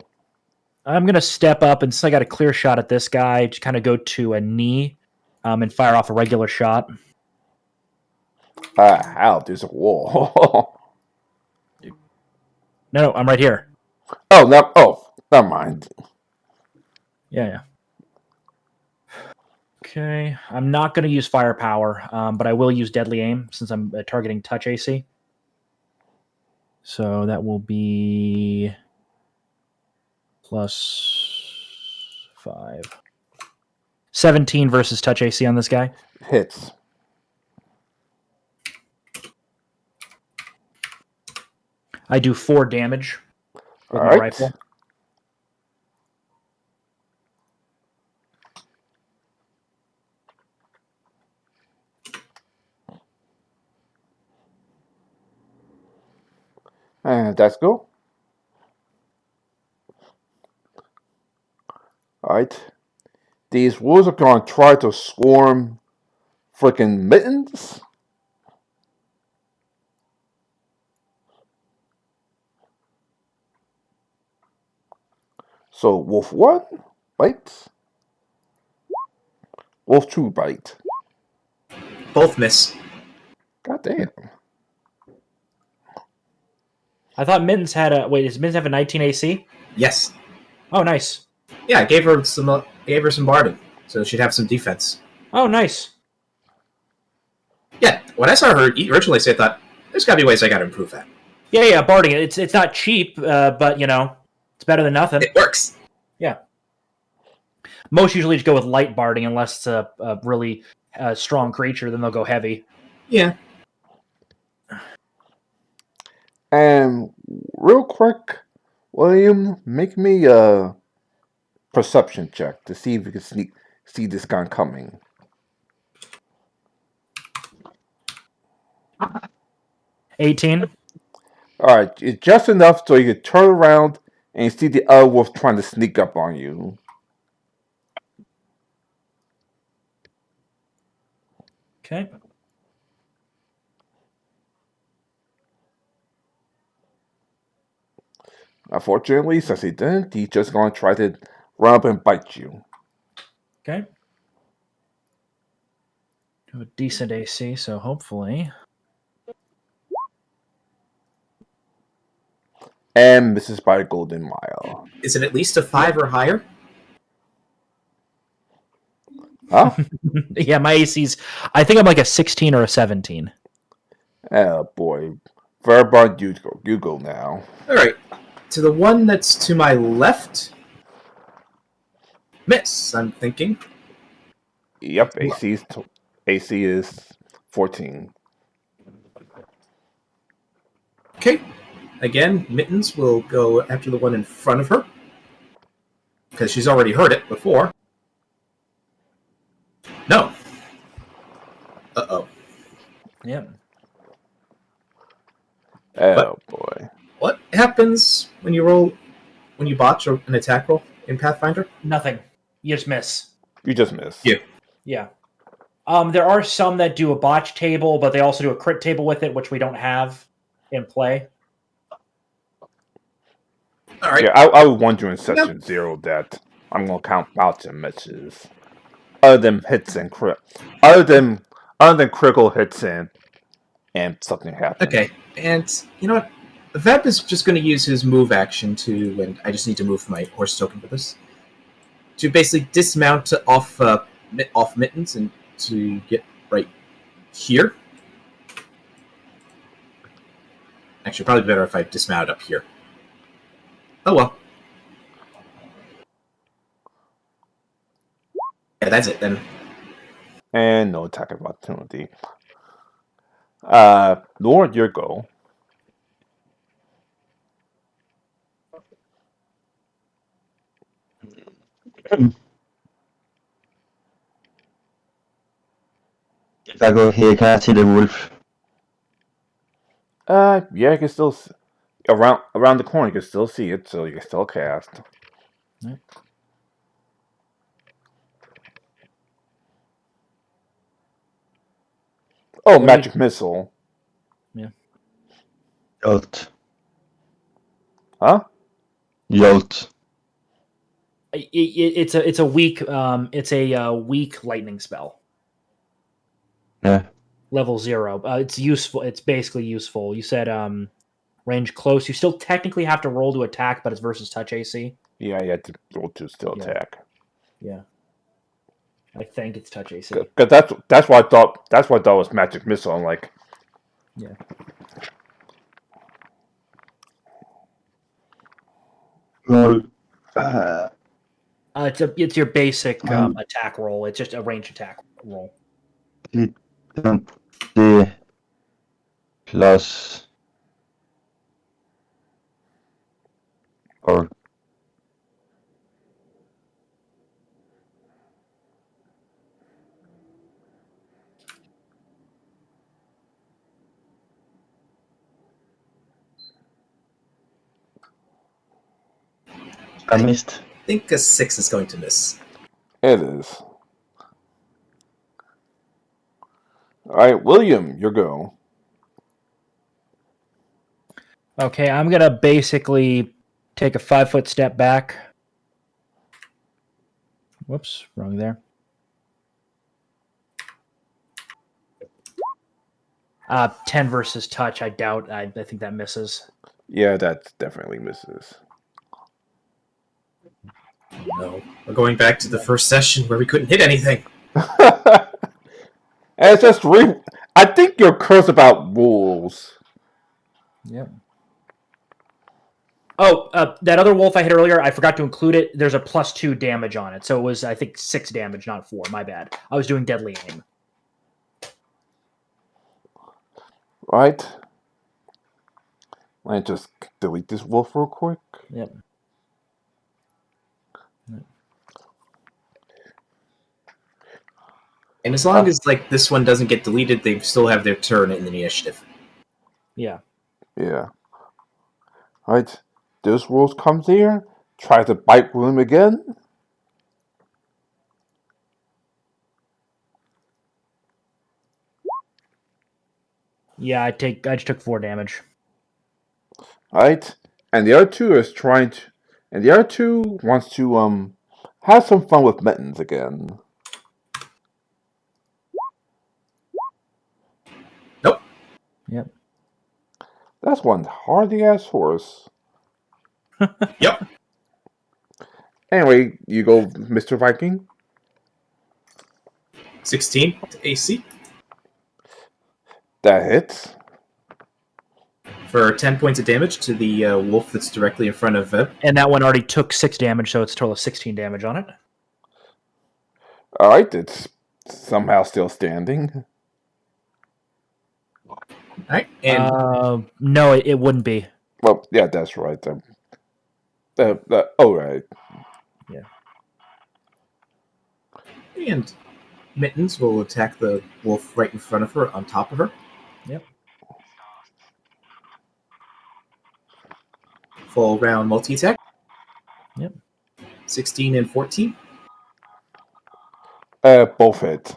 I'm going to step up, and since I got a clear shot at this guy, just kind of go to a knee and fire off a regular shot. How? There's a wall. No, I'm right here. Never mind. Yeah. Okay, I'm not going to use firepower, but I will use deadly aim since I'm targeting touch AC. So that will be +5. 17 versus touch AC on this guy. Hits. I do 4 damage with All my right. rifle. And that's go. Alright. These wolves are going to try to swarm freaking Mittens. So, Wolf 1 bites. Wolf 2 bite. Both miss. God damn. I thought Mittens had a... Wait, does Mittens have a 19 AC? Yes. Oh, nice. Yeah, I gave her some barding, so she'd have some defense. Oh, nice. Yeah, when I saw her originally say, I thought, there's got to be ways I got to improve that. Yeah, barding. It's not cheap, but, it's better than nothing. It works. Yeah. Most usually just go with light barding unless it's a really strong creature, then they'll go heavy. Yeah. And real quick, William, make me a perception check to see if you can see this guy coming. 18. Alright, it's just enough so you can turn around and see the other wolf trying to sneak up on you. Okay. Unfortunately, since he didn't, he's just going to try to run up and bite you. Okay. Do a decent AC, so hopefully... And misses by a golden mile. Is it at least a 5 or higher? Huh? Yeah, my AC's... I think I'm like a 16 or a 17. Oh boy. Verbard, you go now. Alright. To the one that's to my left. Miss, I'm thinking. Yep, AC is 14. Okay. Again, Mittens will go after the one in front of her. Because she's already heard it before. No. Uh-oh. Yep. Oh boy. What happens when you botch an attack roll in Pathfinder? Nothing. You just miss. You just missed. Yeah. Yeah. There are some that do a botch table, but they also do a crit table with it, which we don't have in play. All right. Yeah, I was wondering in session 0 that I'm going to count bouts and misses. Other than hits and crit. Other than critical hits and something happens. Okay, and you know what? Veb is just going to use his move action to, and I just need to move my horse token for this, to basically dismount off Mittens and to get right here. Actually, probably better if I dismount up here. Oh well. Yeah, that's it then. And no attack of opportunity. Lord, your go. If I go here, can I see the wolf? Yeah, you can still around the corner. You can still see it, so you can still cast. Yep. Oh, magic missile. Jolt. Huh? Jolt. It's a weak weak lightning spell. Yeah. Level 0. It's useful. It's basically useful. You said range close. You still technically have to roll to attack, but it's versus touch AC. Yeah, you had to roll to still Yeah. attack. Yeah. I think it's touch AC. Because that's what I thought. That's what I thought was magic missile. I'm like, Yeah. Well, It's your basic attack roll. It's just a range attack roll. 20 plus or I missed. I think a 6 is going to miss. it is. All right, William, your go. Okay, I'm gonna basically take a 5-foot step back. Whoops, wrong there. 10 versus touch. I doubt. I think that misses. Yeah, that definitely misses. No. We're going back to the first session where we couldn't hit anything. And it's just I think you're cursed about rules. Yep. Oh, that other wolf I hit earlier, I forgot to include it. There's a +2 damage on it, so it was, I think, 6 damage, not 4. My bad. I was doing deadly aim. Right. Let me just delete this wolf real quick. Yep. And as long as like this one doesn't get deleted, they still have their turn in the initiative. Yeah. Yeah. Right. This wolf comes here, tries to bite William again. Yeah, I just took 4 damage. Right. And the other two is trying to, and the other two wants to have some fun with mittens again. Nope. Yep. That's one hardy ass horse. Yep. Anyway, you go, Mr. Viking. 16 to AC That hits. for 10 points of damage to the wolf that's directly in front of Veb. And that one already took 6 damage, so it's a total of 16 damage on it. All right, it's somehow still standing. All right, and No, it wouldn't be. Well, yeah, that's right. Oh, right. and Mittens will attack the wolf right in front of her, on top of her. Yep. Full round multi-attack. Yep. 16 and 14. Both hit.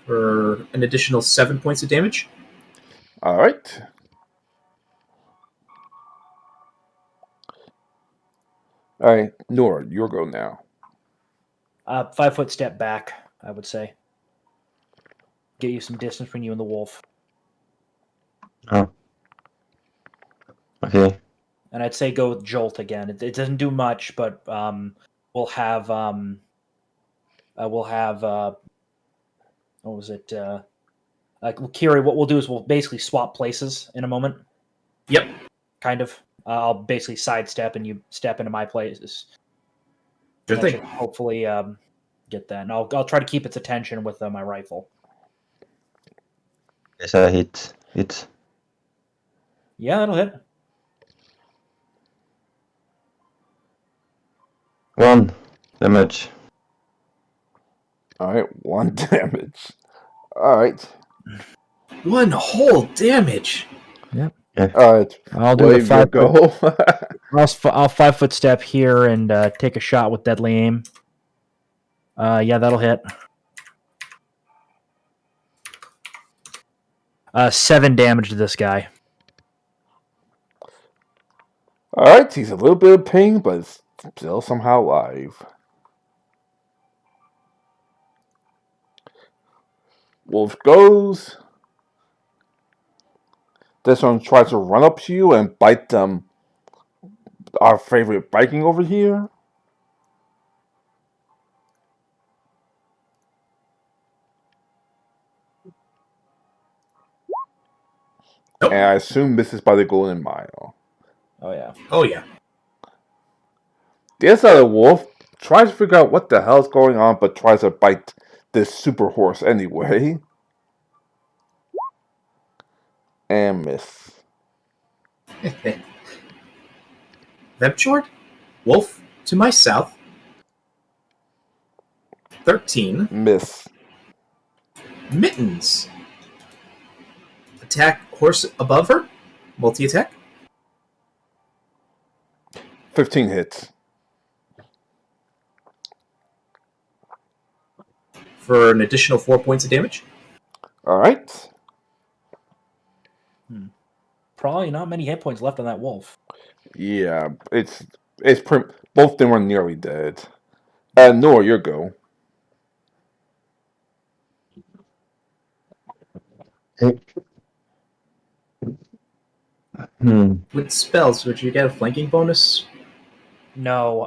For an additional 7 points of damage. All right. All right, Nora, your go now. 5-foot step back, I would say. Get you some distance between you and the wolf. Oh. Okay. And I'd say go with Jolt again. It doesn't do much, but we'll have what was it? Kiri, what we'll do is we'll basically swap places in a moment. Yep. Kind of. I'll basically sidestep and you step into my places. Good And I thing. should hopefully get that. And I'll try to keep its attention with my rifle. Yes, I hit it. Yeah, that'll hit. 1 damage. All right, 1 damage. All right. 1 whole damage. All right. I'll do William, a your 5-foot. go. I'll 5-foot step here and take a shot with deadly aim. Yeah, that'll hit. 7 damage to this guy. Alright, he's a little bit of pain, but is still somehow alive. Wolf goes. This one tries to run up to you and bite our favorite Viking over here. Nope. And I assume misses by the golden mile. Oh yeah. Oh yeah. The other wolf tries to figure out what the hell's going on, but tries to bite this super horse anyway. And miss. Vebjord? Wolf to my south. 13. Miss. Mittens. Attack horse above her. Multi-attack. 15 hits. For an additional 4 points of damage. Alright. Probably not many hit points left on that wolf. Yeah, it's both of them are nearly dead. Noah, your go. With spells, would you get a flanking bonus? No.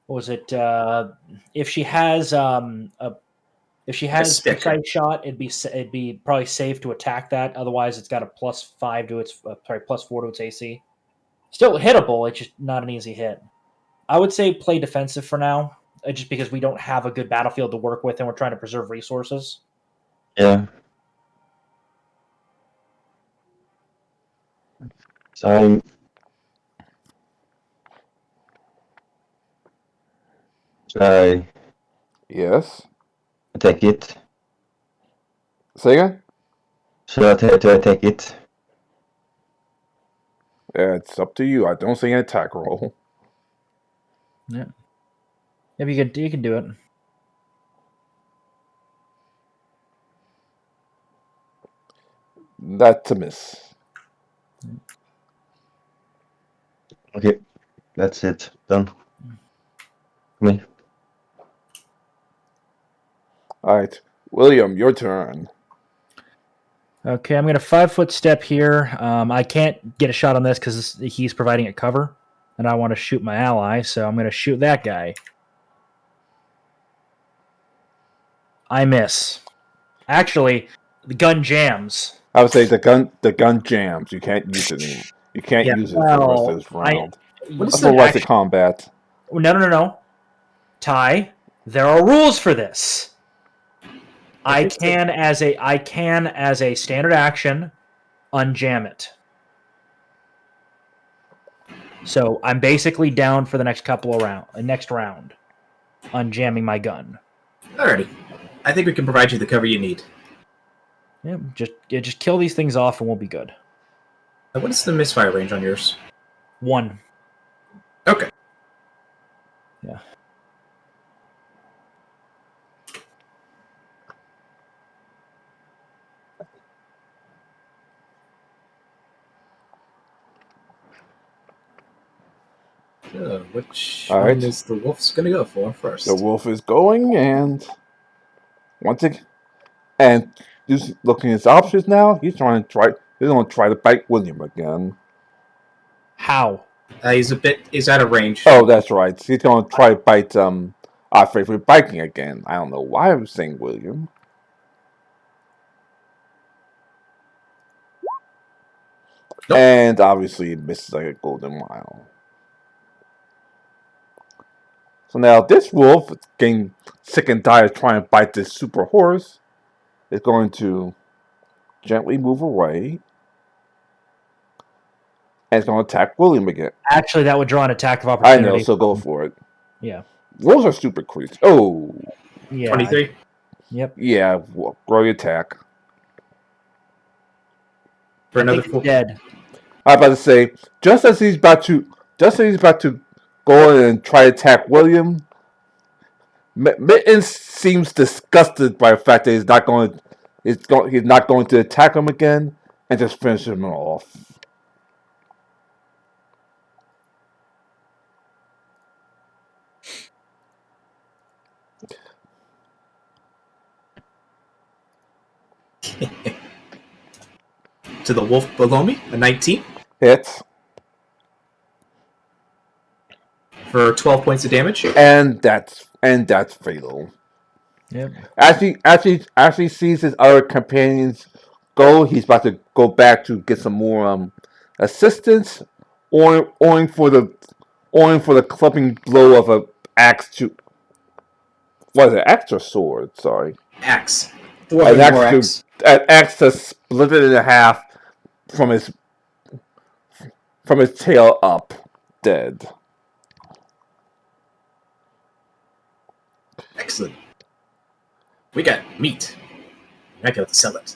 What was it? If she has if she has stick. sight shot, it'd be probably safe to attack that. Otherwise, it's got a +5 to its +4 to its AC. Still hittable. It's just not an easy hit. I would say play defensive for now, just because we don't have a good battlefield to work with, and we're trying to preserve resources. Yeah. So I Yes. attack it. Say again? Should I attack it? Yeah, it's up to you. I don't see an attack roll. Yeah. If you can do it. That's a miss. Okay, that's it. Done. Me. Alright. William, your turn. Okay, I'm going to 5-foot step here. I can't get a shot on this because he's providing it cover, and I want to shoot my ally, so I'm going to shoot that guy. I miss. Actually, the gun jams. I would say the gun jams. You can't use it anymore. You can't use it for the rest of this round. What is For that rest of action? combat. No. Ty, there are rules for this. I can, as a standard action, unjam it. So I'm basically down for the next round, unjamming my gun. Alrighty. I think we can provide you the cover you need. Yeah, just kill these things off and we'll be good. What is the misfire range on yours? 1. Okay. Yeah. Which All one right. is the wolf's gonna go for first? The wolf is going, and once again, and he's looking at his options now. He's going to try to bite William again. How? He's out of range. Oh, that's right. He's going to try to bite our favorite Viking again. I don't know why I was saying William. Nope. And obviously it misses like a golden mile. So now this wolf, getting sick and tired of trying to bite this super horse, is going to gently move away. And it's going to attack William again. Actually, that would draw an attack of I opportunity. know, so go for it. Yeah. Wolves are stupid creatures. Oh. Yeah. 23? Yep. Yeah, grow your attack. For I another think four. he's dead. I'm about to say, just as he's about to go in and try to attack William. Mitten seems disgusted by the fact that he's not going to attack him again, and just finish him off. To the wolf below me, a 19 Hits, for 12 points of damage. and that's fatal. Yep. As he sees his other companions go, he's about to go back to get some more assistance, owing for the clubbing blow of a axe to what is it, axe or sword? Sorry, Axe. an Axe. axe to split it in half from his tail up, dead. Excellent. We got meat. I got to sell it.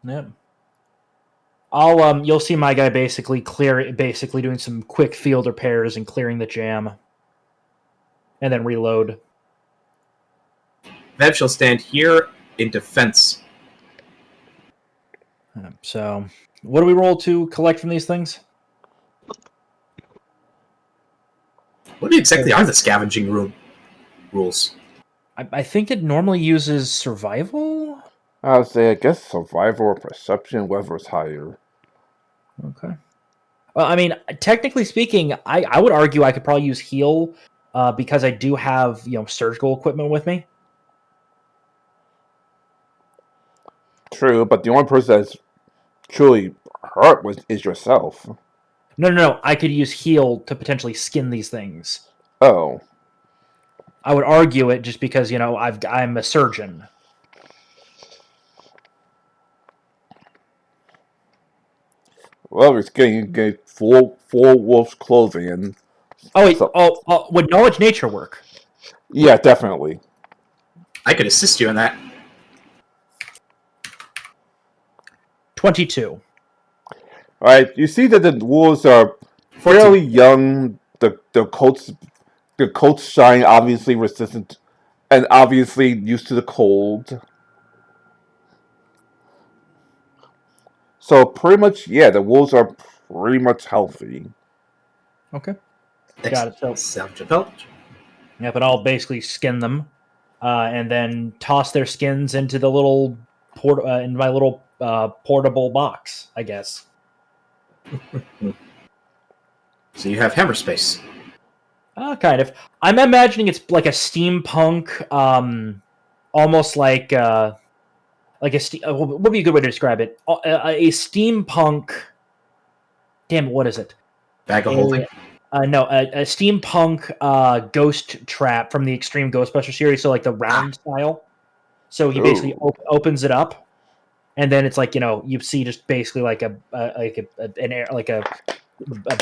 Yep. You'll see my guy basically doing some quick field repairs and clearing the jam, and then reload. Vev shall stand here in defense. So, what do we roll to collect from these things? What exactly are the scavenging room rules? I think it normally uses survival. I would say, I guess survival or perception, whatever's higher. Okay. Well, I mean, technically speaking, I would argue I could probably use heal because I do have surgical equipment with me. True, but the only person that's truly hurt is yourself. No. I could use heal to potentially skin these things. Oh. I would argue it just because I'm a surgeon. Well, it's getting full wolf's clothing and. Would knowledge nature work? Yeah, definitely. I could assist you in that. 22. Alright, you see that the wolves are 14. fairly young. The coats shine, obviously resistant, and obviously used to the cold. So pretty much, yeah, the wolves are pretty much healthy. Okay. Got it. So Self-developed. yeah, but I'll basically skin them, and then toss their skins into the little in my little portable box, I guess. So you have hammer space. Kind of. I'm imagining it's like a steampunk, almost like a what would be a good way to describe it? A steampunk. Damn, what is it? Bag of holding. No, a steampunk ghost trap from the Extreme Ghostbuster series, so like the round style. So he basically opens it up, and then it's like you see just basically like a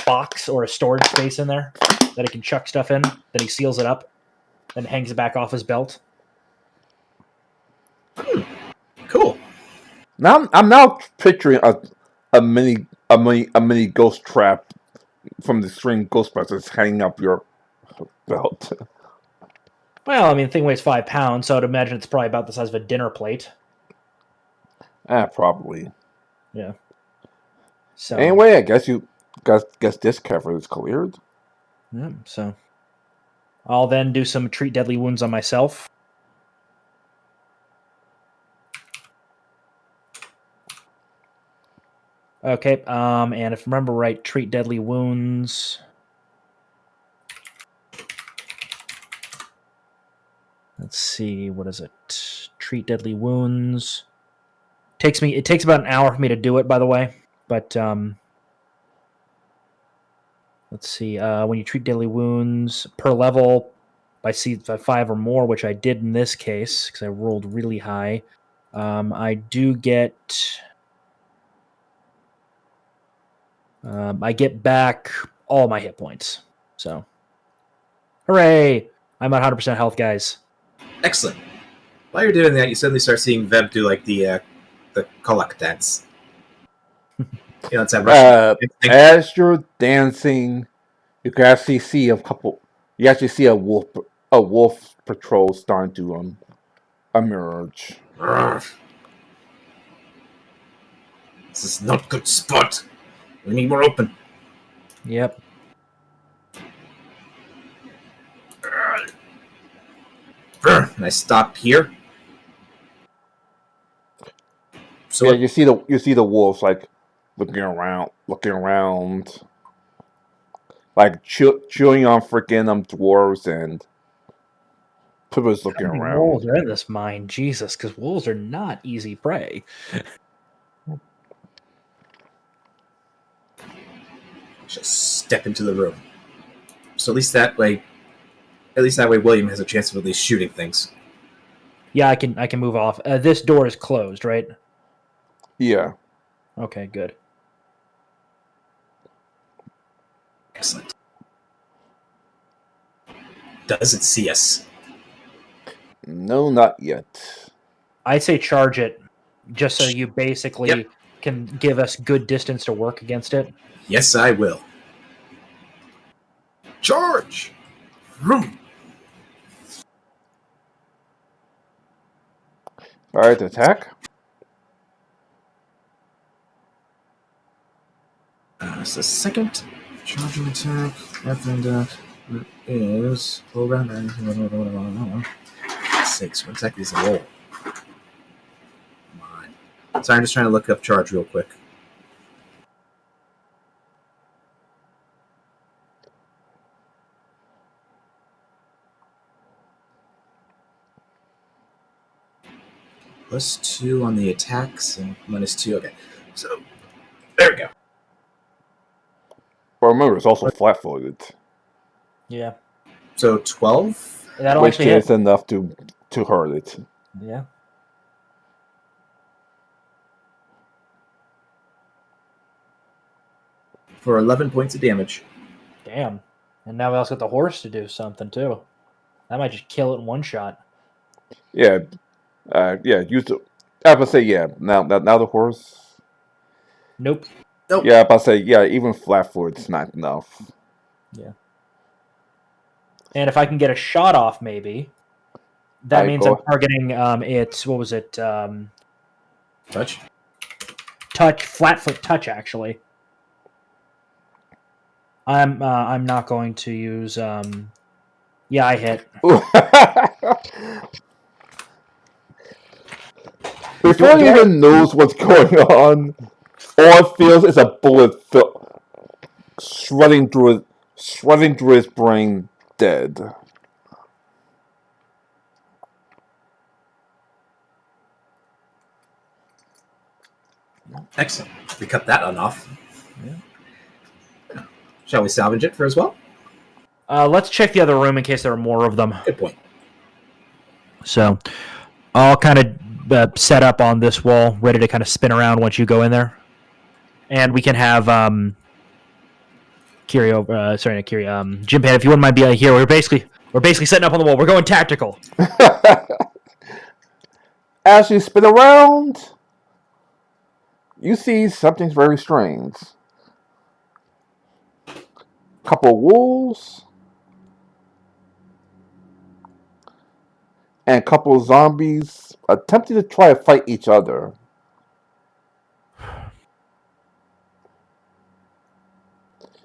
box or a storage space in there that he can chuck stuff in. Then he seals it up, then hangs it back off his belt. Cool. Now I'm now picturing a mini ghost trap from the Extreme Ghostbusters hanging up your belt. Well, I mean, the thing weighs 5 pounds, so I'd imagine it's probably about the size of a dinner plate. Probably. Yeah. So anyway, I guess this cover is cleared. Yeah, so I'll then do some treat deadly wounds on myself. Okay, and if I remember right, treat deadly wounds. Let's see, what is it? Treat deadly wounds. It takes about an hour for me to do it, by the way. But let's see. When you treat deadly wounds per level by C5 or more, which I did in this case because I rolled really high, I do get. I get back all my hit points. So, hooray! I'm at 100% health, guys. Excellent. While you're doing that, you suddenly start seeing Veb do like the Kolak dance. It's that Russian. As you're dancing, You can actually see a couple. You actually see a wolf patrol starting to emerge. This is not good spot. We need more open. Yep. And I stop here. So Yeah, you see the wolves like looking around, like chewing on freaking dwarves, and people's looking How many around. wolves are in this mine? Jesus, because wolves are not easy prey. just step into the room. So at least that way, William has a chance of at least shooting things. Yeah, I can move off. This door is closed, right? Yeah. Okay, good. Excellent. Does it see us? No, not yet. I'd say charge it, just so you basically Yep. can give us good distance to work against it. Yes, I will. Charge! Vroom. All right, attack. It's the second charging attack. And is around 6. What exactly is the roll? Come on. Sorry, I'm just trying to look up charge real quick. +2 on the attacks and -2. Okay, so there we go. But remember, it's also flat-footed, Yeah, So 12. that'll which actually hit. is enough to hurt it. Yeah. For 11 points of damage. Damn. And now we also got the horse to do something too. That might just kill it in one shot. Yeah, yeah. Use the. I was about to say yeah. Now the horse. Nope. Nope. Yeah, I about to say yeah. Even flat-footed's not enough. Yeah. And if I can get a shot off, maybe that Alright, means go I'm targeting. It's what was it? Touch. Touch, flat-foot touch. Actually, I'm not going to use. Yeah, I hit. Before he even knows what's going on, all it feels is a bullet shredding through his brain, dead. Excellent. We cut that one off. Yeah. Shall we salvage it for as well? Let's check the other room in case there are more of them. Good point. So, I'll kind of set up on this wall, ready to kind of spin around once you go in there, and we can have Kiri over. Sorry, not Kiri. Jim Pan, if you wouldn't mind being here, we're basically setting up on the wall. We're going tactical. As you spin around, you see something very strange. Couple wolves and a couple zombies attempting to try to fight each other.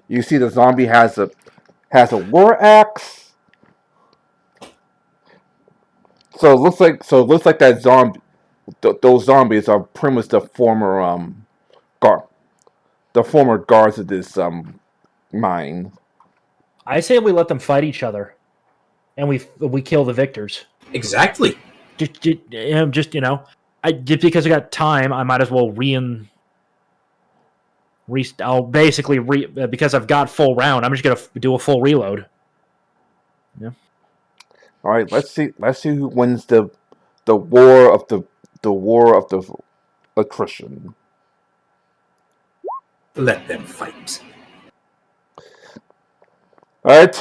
You see the zombie has a war axe. So it looks like that zombie those zombies are pretty much the former guards of this mine. I say we let them fight each other, and we kill the victors. Exactly. Just because I got time, I might as well I'll basically because I've got full round. I'm just gonna do a full reload. Yeah. All right, let's see who wins the war of the attrition. Let them fight. All right.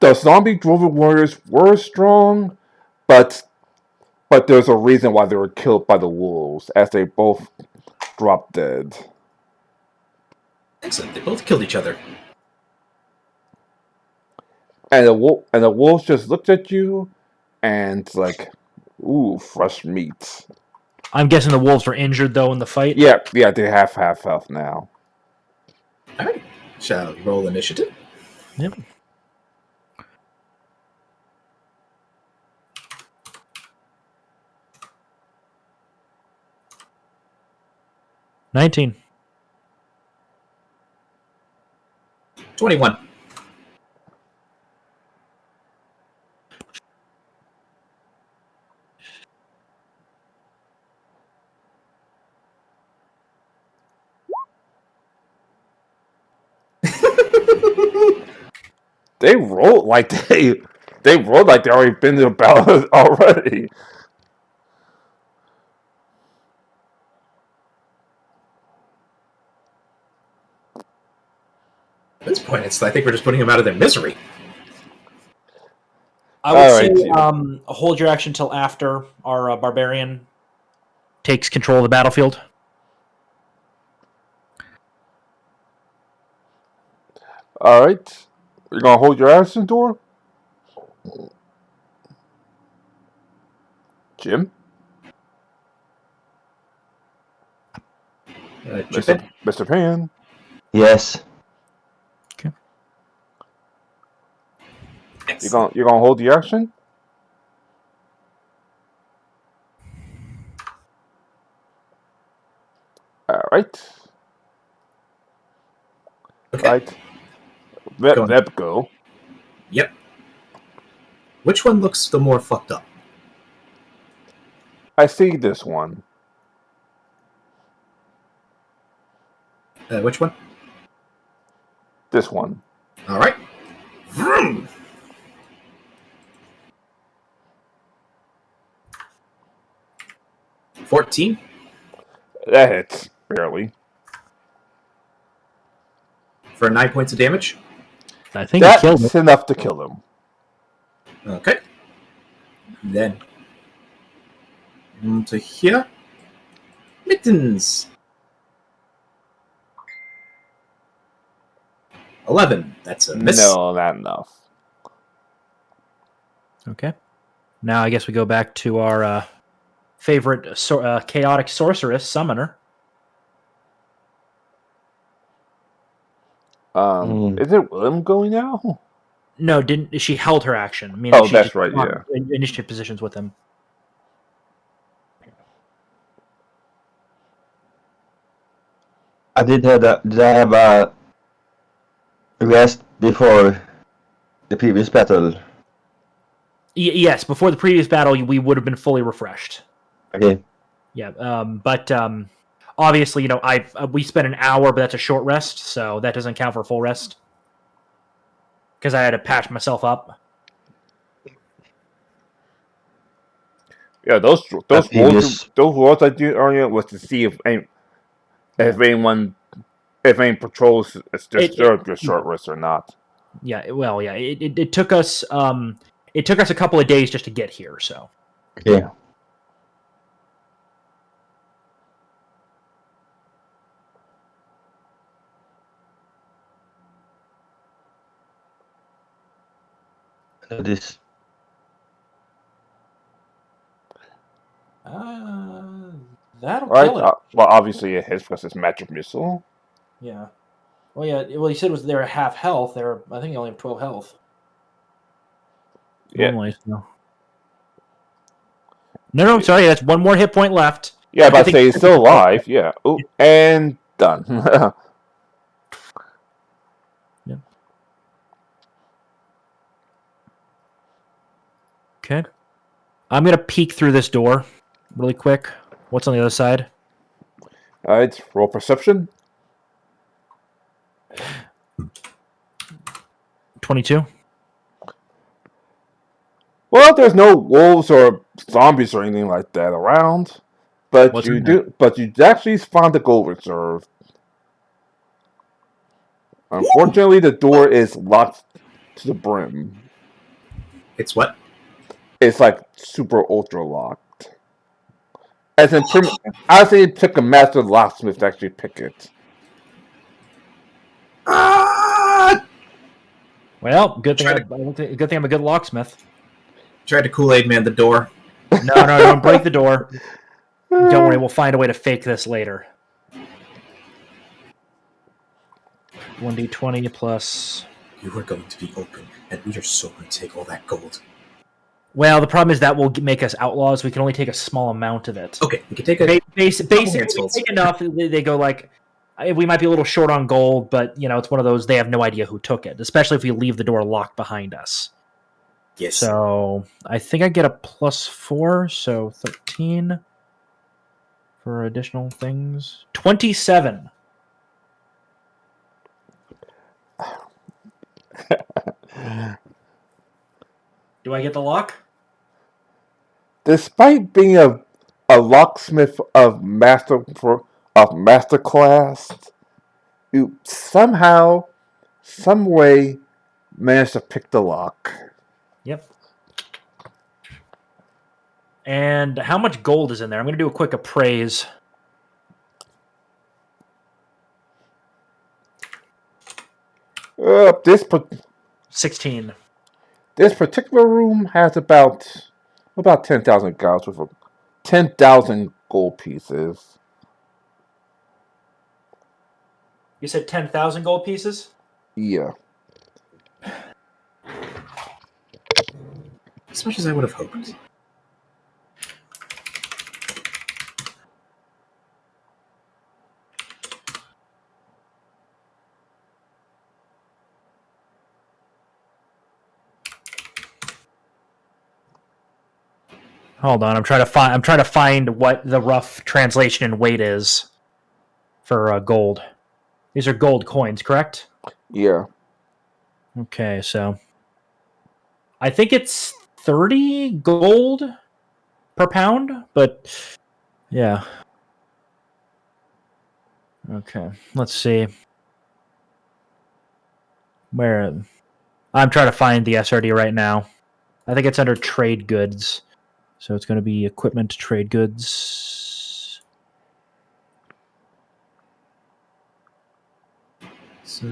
The zombie drover warriors were strong, but there's a reason why they were killed by the wolves, as they both drop dead. Excellent. They both killed each other. And the wolves just looked at you, and like, ooh, fresh meat. I'm guessing the wolves were injured though in the fight. Yeah, they have half health now. All right. Shall we roll initiative? Yep. $19. 21. They rolled like they already been to the battle already. At this point, I think we're just putting them out of their misery. I would All say right. hold your action till after our barbarian takes control of the battlefield. All right, you're gonna hold your action, door, Jim, Chip in. Mr. Pan. Yes. Excellent. You're gonna hold the action. All right. Okay. All right. Go on. Let go. Yep. Which one looks the more fucked up? I see this one. Which one? This one. All right. Vroom. $14. That hits barely. For 9 points of damage. I think he killed it. That's enough to kill him. Okay. Then. To here. Mittens. 11. That's a miss. No, not enough. Okay. Now I guess we go back to our favorite chaotic sorceress summoner. Is it William going now? No, didn't she held her action? I mean, she That's just right. Yeah. initiative positions with him. Did I have a rest before the previous battle? Yes, before the previous battle, we would have been fully refreshed. Okay. Yeah, but obviously, we spent an hour, but that's a short rest, so that doesn't count for a full rest because I had to patch myself up. Yeah, those previous- rolls I did earlier was to see if any patrols disturbed your short rest or not. Yeah, well, yeah, it took us a couple of days just to get here, so. Okay. Yeah. This. That'll Right. kill it. Well, obviously it hits because it's magic missile. Yeah. Well, yeah. Well, you said they're at half health. I think you only have 12 health. Yeah. Normally, no. No, sorry. That's one more hit point left. Yeah, but I say he's still alive. Yeah. Oh, and done. Yeah. Okay. I'm gonna peek through this door really quick. What's on the other side? All right. Roll perception. 22. Well, there's no wolves or zombies or anything like that around, but What's you in there? do. But you actually found the gold reserve. Unfortunately, the door is locked to the brim. It's what? It's like super ultra locked. As in, honestly, it took a master locksmith to actually pick it. Ah! Well, good thing I'm a good locksmith. Tried to Kool-Aid man the door. No, don't break the door. Don't worry, we'll find a way to fake this later. 1d20 plus. You are going to be open, and we are so going to take all that gold. Well, the problem is that will make us outlaws. We can only take a small amount of it. Okay, we can take a Basically, handfuls. take enough. They go like, we might be a little short on gold, but it's one of those. They have no idea who took it, especially if we leave the door locked behind us. Yes. So I think I get a +4, so 13 for additional things. 27. Do I get the lock? Despite being a locksmith of master class, you somehow, some way, managed to pick the lock. Yep. And how much gold is in there? I'm going to do a quick appraise. This 16. This particular room has about 10,000 gold with 10,000 gold pieces. You said 10,000 gold pieces? Yeah. As much as I would have hoped. Hold on, I'm trying to find what the rough translation in weight is for gold. These are gold coins, correct? Yeah. Okay, so I think it's 30 gold per pound, but yeah. Okay, let's see. Where I'm trying to find the SRD right now. I think it's under trade goods. So it's going to be equipment, trade goods. So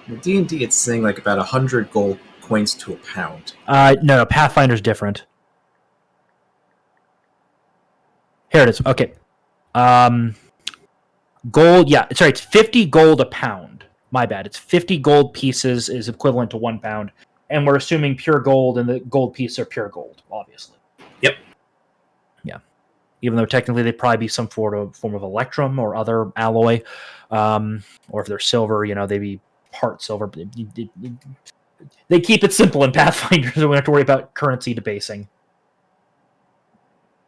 the D&D, it's saying like about 100 gold coins to a pound. No, Pathfinder's different. Here it is. Okay. Gold, yeah. Sorry, it's 50 gold a pound. My bad. It's 50 gold pieces is equivalent to 1 pound. And we're assuming pure gold, and the gold pieces are pure gold, obviously. Yep. Yeah. Even though technically they'd probably be some form of electrum or other alloy. Or if they're silver, they'd be part silver. They keep it simple in Pathfinder, so we don't have to worry about currency debasing.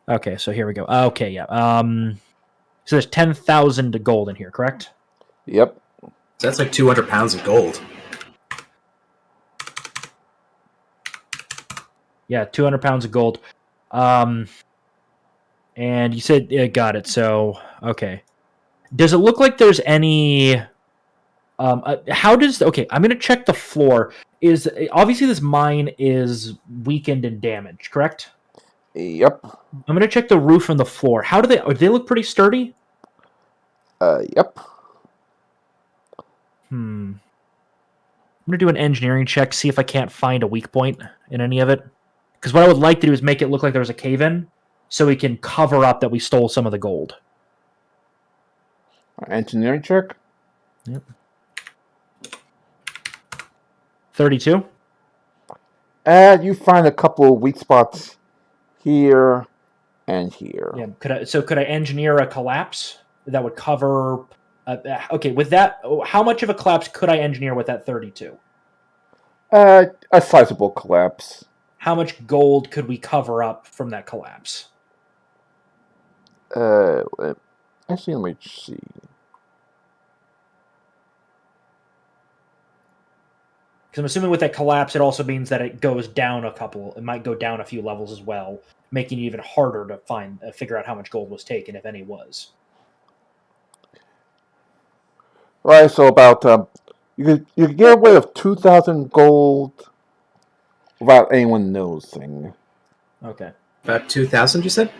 Okay, so here we go. Okay, yeah. So there's 10,000 gold in here, correct? Yep. So that's like 200 pounds of gold. Yeah, 200 pounds of gold. And you said, got it. So, okay. Does it look like there's any... how does... Okay, I'm going to check the floor. Obviously, this mine is weakened and damaged, correct? Yep. I'm going to check the roof and the floor. Do they look pretty sturdy? Yep. I'm going to do an engineering check, see if I can't find a weak point in any of it. Because what I would like to do is make it look like there was a cave-in, so we can cover up that we stole some of the gold. Engineering check? Yep. 32? You find a couple of weak spots here and here. Yeah. Could I engineer a collapse that would cover... okay, with that, how much of a collapse could I engineer with that 32? A sizable collapse. How much gold could we cover up from that collapse? Actually, let me see. Because I'm assuming with that collapse, it also means that it goes down a couple. It might go down a few levels as well, making it even harder to figure out how much gold was taken, if any was. Right, so about you can get away with 2,000 gold without anyone noticing. Okay. About 2,000, you said?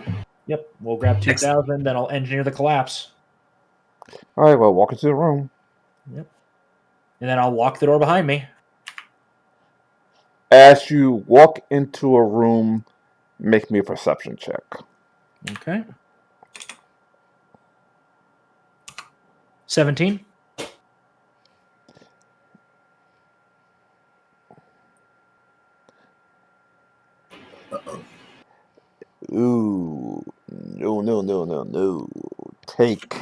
Yep, we'll grab 2,000, then I'll engineer the collapse. All right, well, walk into the room. Yep. And then I'll lock the door behind me. As you walk into a room, make me a perception check. Okay. 17. Uh-oh. Ooh, no. Take.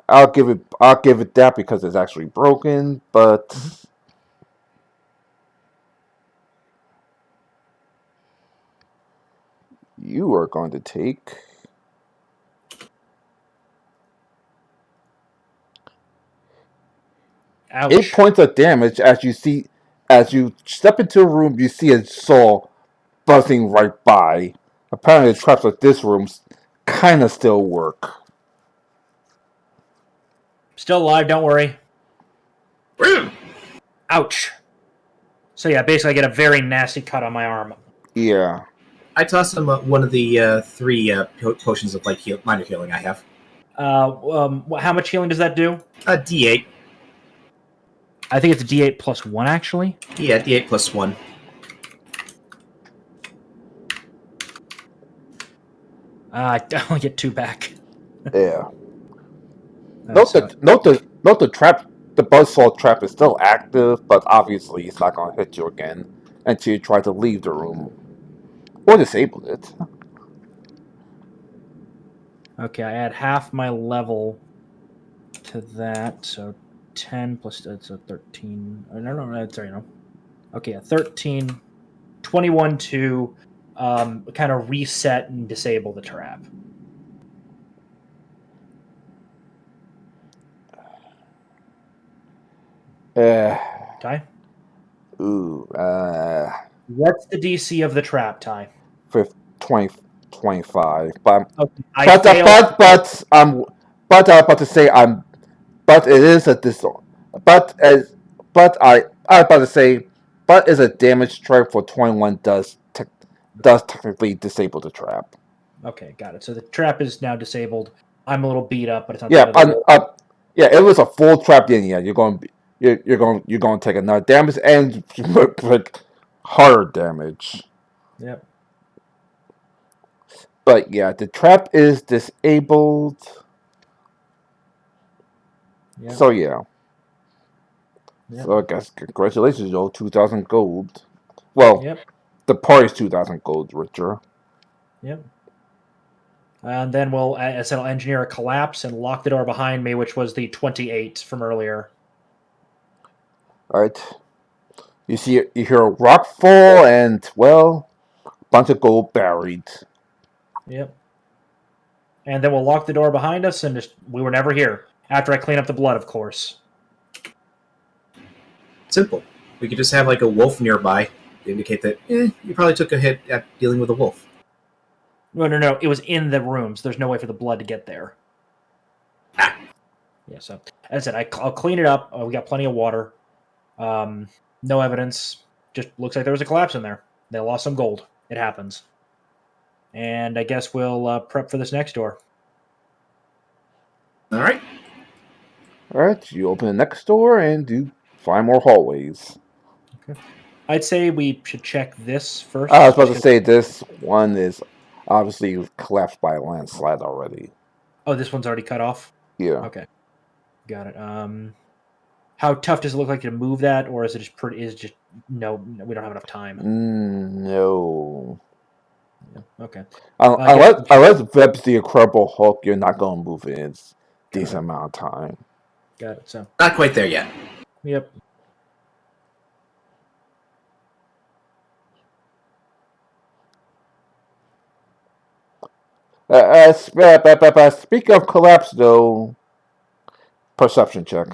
I'll give it that because it's actually broken, but you are going to take Ouch. 8 points of damage as you step into a room, you see a saw buzzing right by. Apparently, the traps of this room kind of still work. Still alive, don't worry. Ouch. So yeah, basically I get a very nasty cut on my arm. Yeah. I tossed him one of the 3 potions of minor healing I have. How much healing does that do? A D8. I think it's a D8 plus 1, actually. Yeah, D8 plus 1. I only get 2 back. Yeah. Note the trap. The buzzsaw trap is still active, but obviously it's not going to hit you again until you try to leave the room or disable it. Okay, I add half my level to that, so 10 plus that's a 13. No, sorry, no. Okay, a 13, 21 to kind of reset and disable the trap. Ty? Ooh, What's the DC of the trap, Ty? 20, 25. But Okay, but I'm about to say but it is a but as but I about to say but is a damage strike for 21 does technically disable the trap. Okay, got it. So the trap is now disabled. I'm a little beat up, but it's not the Yeah, end of the world. yeah. It was a full trap. Then yeah, you're going to take another damage and like harder damage. Yep. But yeah, the trap is disabled. Yep. So yeah. Yep. So I guess congratulations, yo, 2,000 gold. Well, Yep. the party's 2,000 gold, Richard. Yep. And then I said, I'll engineer a collapse and lock the door behind me, which was the 28 from earlier. All right. You hear a rock fall and well, a bunch of gold buried. Yep. And then we'll lock the door behind us, and we were never here. After I clean up the blood, of course. Simple. We could just have like a wolf nearby to indicate that you probably took a hit at dealing with a wolf. No. It was in the rooms. There's no way for the blood to get there. Ah. Yeah, so as I said, I'll clean it up. We got plenty of water. No evidence. Just looks like there was a collapse in there. They lost some gold. It happens. And I guess we'll prep for this next door. All right. All right. You open the next door and you find more hallways. Okay. I'd say we should check this first. I was about to say this one is obviously collapsed by a landslide already. Oh, this one's already cut off? Yeah. Okay. Got it. How tough does it look like to move that, or is it just pretty? Is it just no? We don't have enough time. No. Yeah, okay. Unless Veb's the Incredible Hulk, you're not going to move it in a decent amount of time. Got it. So Not quite there yet. yep. Speaking of collapse, though, perception check.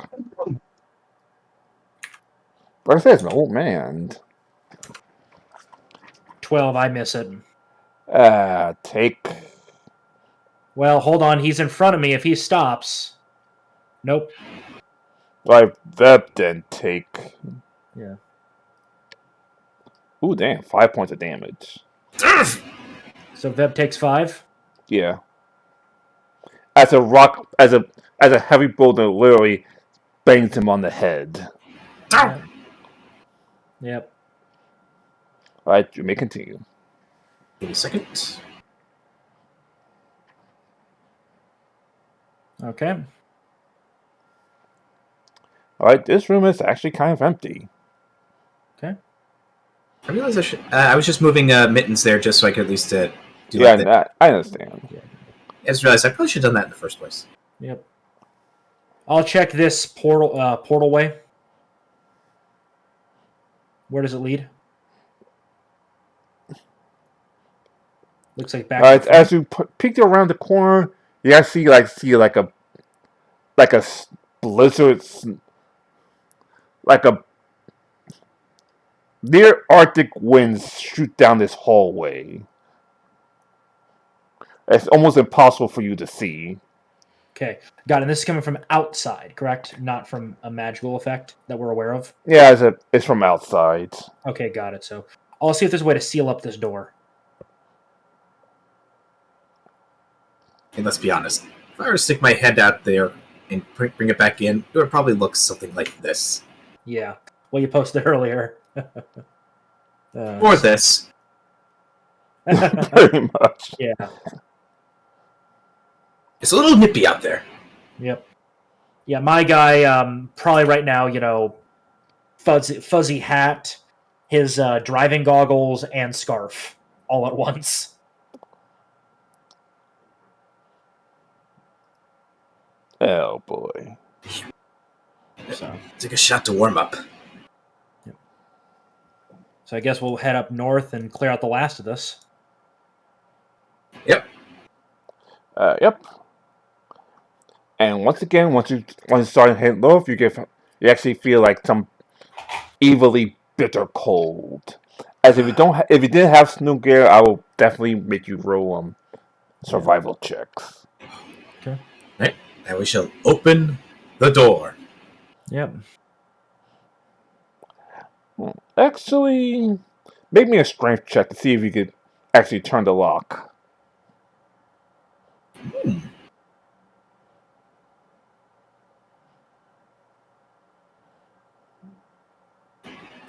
Like I said, it's an old man. 12. I miss it. Take. Well, hold on. He's in front of me. If he stops, nope. Like, that didn't take. Yeah. Ooh, damn! 5 points of damage. So Veb takes 5. Yeah. As a rock, as a heavy boulder, literally bangs him on the head. Yep. Yep. All right, you may continue. Give me a second. Okay. All right, this room is actually kind of empty. Okay. I realize I was just moving mittens there just so I could at least do Yeah, like that. I understand. I just realized I probably should have done that in the first place. Yep. I'll check this portal way. Where does it lead? Looks like back. All right, as you peek around the corner, you actually see like a blizzard, like a near Arctic winds shoot down this hallway. It's almost impossible for you to see. Okay, got it. And this is coming from outside, correct? Not from a magical effect that we're aware of? Yeah, it's from outside. Okay, got it. So I'll see if there's a way to seal up this door. And let's be honest, if I were to stick my head out there and bring it back in, it would probably look something like this. Yeah. Well, you posted earlier. Or this. Pretty much. Yeah. It's a little nippy out there. Yep. Yeah, my guy, probably right now, fuzzy hat, his driving goggles, and scarf all at once. Oh boy. So Take a shot to warm up. I guess we'll head up north and clear out the last of this. Yep. Yep. And once again, once you start hitting low, you actually feel like some evilly bitter cold. As if you didn't have snow gear, I will definitely make you roll survival checks. Okay. Right. And we shall open the door. Yep. Actually, make me a strength check to see if you could actually turn the lock.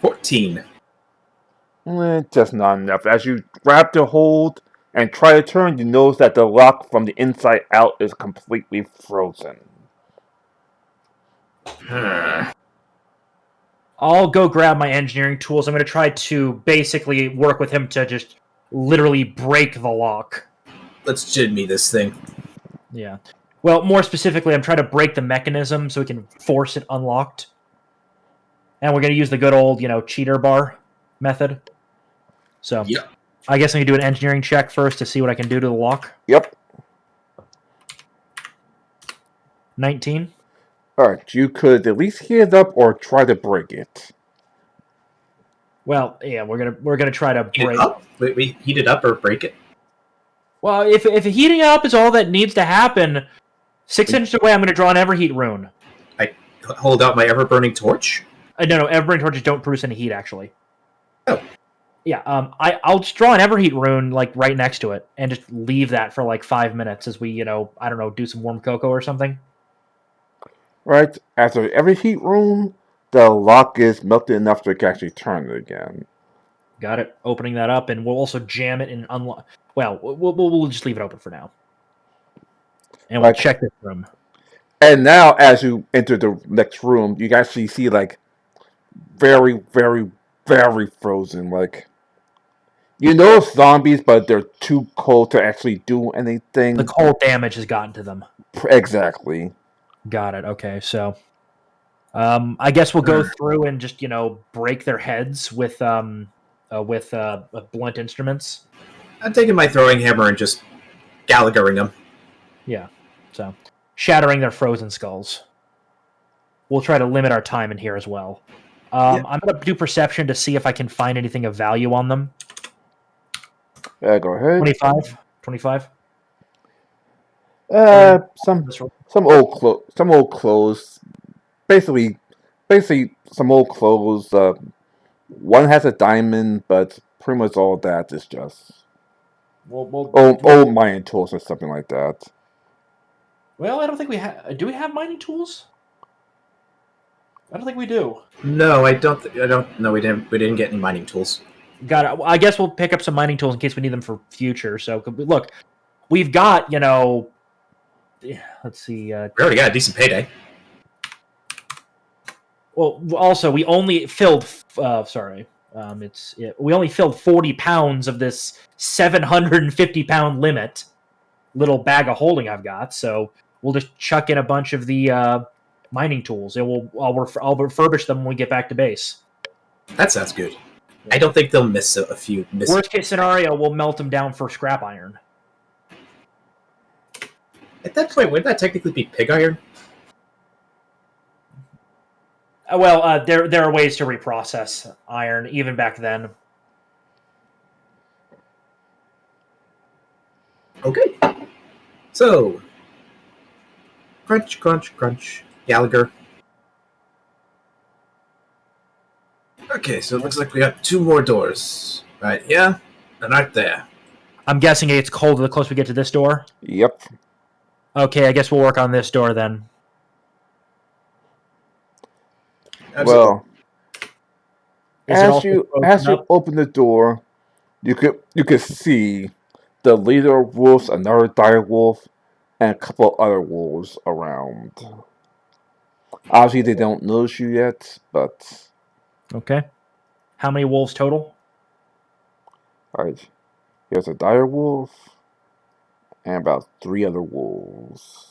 14. Just not enough. As you grab the hold and try to turn, you notice that the lock from the inside out is completely frozen. I'll go grab my engineering tools. I'm going to try to basically work with him to just literally break the lock. Let's jimmy this thing. Yeah. Well, more specifically, I'm trying to break the mechanism so we can force it unlocked. And we're going to use the good old, cheater bar method. So, Yep. I guess I'm going to do an engineering check first to see what I can do to the lock. Yep. 19. Alright, you could at least heat it up or try to break it. Well, yeah, we're gonna try to Heat break. it up? Wait, heat it up or break it? Well, if heating up is all that needs to happen, 6 inches away, I'm going to draw an Everheat rune. I hold out my ever-burning torch? No, Everburning torches don't produce any heat, actually. Oh. Yeah, I'll just draw an Everheat rune, right next to it, and just leave that for, 5 minutes as we, do some warm cocoa or something. Right, after every heat room, the lock is melted enough to actually turn it again. Got it. Opening that up, and we'll also jam it and unlock. Well, we'll just leave it open for now. And we'll check this room. And now, as you enter the next room, you actually see, very, very, very frozen. You know zombies, but they're too cold to actually do anything. The cold damage has gotten to them. Exactly. Got it. Okay, so I guess we'll go through and just break their heads with blunt instruments. I'm taking my throwing hammer and just Gallaghering them. Yeah, so shattering their frozen skulls. We'll try to limit our time in here as well. I'm going to do perception to see if I can find anything of value on them. Yeah, go ahead. 25. Some old clothes. Basically some old clothes. One has a diamond, but pretty much all that is just Well, old mining tools or something like that. I don't think we have. Do we have mining tools? I don't think we do. No, I don't. I don't. No, we didn't. We didn't get any mining tools. Got it. I guess we'll pick up some mining tools in case we need them for future. So look, we've got let's see. We already got a decent payday. Well, also we only filled. We only filled 40 pounds of this 750-pound limit little bag of holding I've got. So we'll just chuck in a bunch of the mining tools, and I'll refurbish them when we get back to base. That sounds good. I don't think they'll miss a few. Worst case scenario, we'll melt them down for scrap iron. At that point, wouldn't that technically be pig iron? There are ways to reprocess iron even back then. Okay. So, crunch, crunch, crunch. Gallagher. Okay, so it looks like we got 2 more doors. Right here and right there. I'm guessing it's colder the closer we get to this door. Yep. Okay, I guess we'll work on this door then. Well, Is it as also you frozen up? open the door, you could see the leader of wolves, another dire wolf, and a couple other wolves around. Obviously, they don't notice you yet, but Okay. How many wolves total? alright. Here's a dire wolf and about 3 other wolves.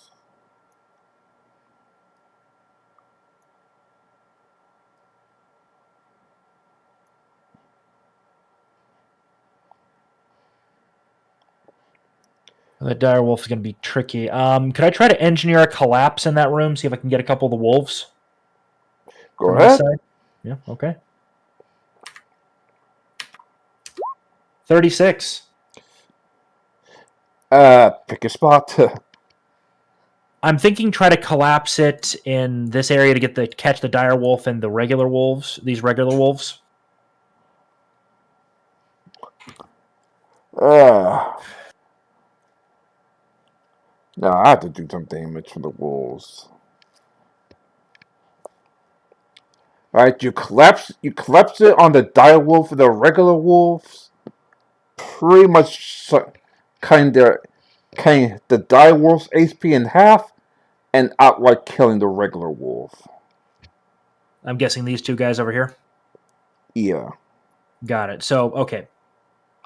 The dire wolf is going to be tricky. Could I try to engineer a collapse in that room? See if I can get a couple of the wolves. Go From ahead. this side? Yeah. Okay. 36. Pick a spot. I'm thinking try to collapse it in this area to catch the dire wolf and the regular wolves. These regular wolves. No, I have to do some damage for the wolves. Alright, you collapse it on the dire wolf and the regular wolves. Pretty much cutting the dire wolf's HP in half and outright killing the regular wolf. I'm guessing these 2 guys over here. Yeah. Got it. So okay.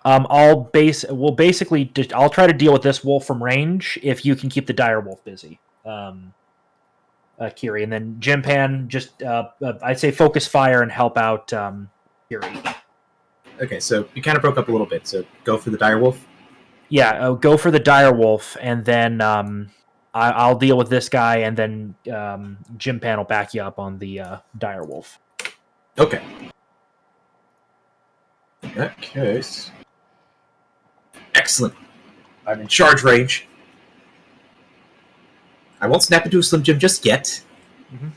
I'll try to deal with this wolf from range if you can keep the dire wolf busy. Kiri, and then Jimpan, just I'd say focus fire and help out Kiri. Okay, so you kind of broke up a little bit, so go for the dire wolf. Yeah, go for the dire wolf, and then I'll deal with this guy, and then Jimpan will back you up on the dire wolf. Okay. In that case... Excellent. I'm in charge range. I won't snap into a Slim Jim just yet. Mm-hmm.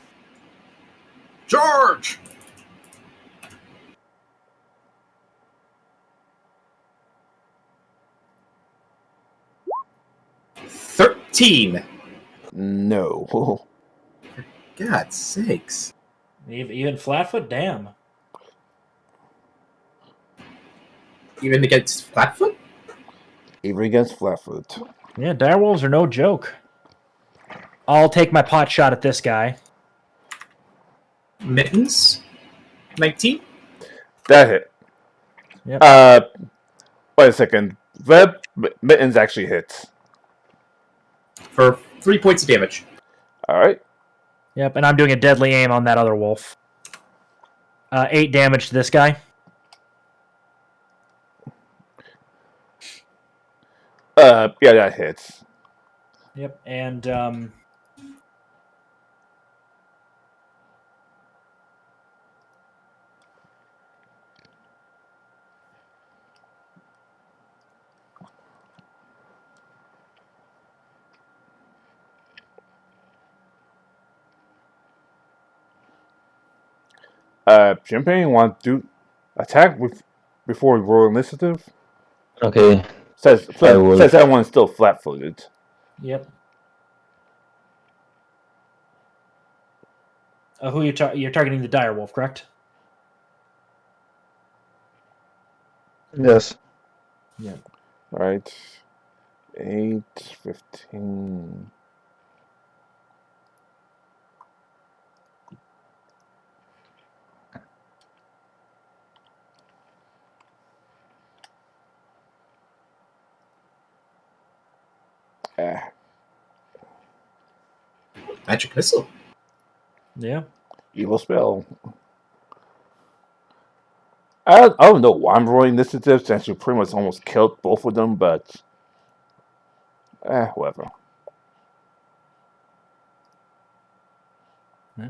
Charge! $13. No. For God's sakes. Even Flatfoot, damn. Even against Flatfoot? Even against Flatfoot. Yeah, dire wolves are no joke. I'll take my pot shot at this guy. Mittens? 19? That hit. Yep. Wait a second. Web Mittens actually hits. For 3 points of damage. Alright. Yep, and I'm doing a deadly aim on that other wolf. 8 damage to this guy. Yeah, that hits. Yep, and Champagne want to attack before we roll initiative. Okay. Says I will. says that one's still flat-footed. Yep. Who you're targeting the dire wolf, correct? Yes. Yeah. All right. 8, 15. Magic missile. Yeah. Evil spell. I don't know why I'm rolling initiative since you pretty much almost killed both of them, but whatever. Yeah.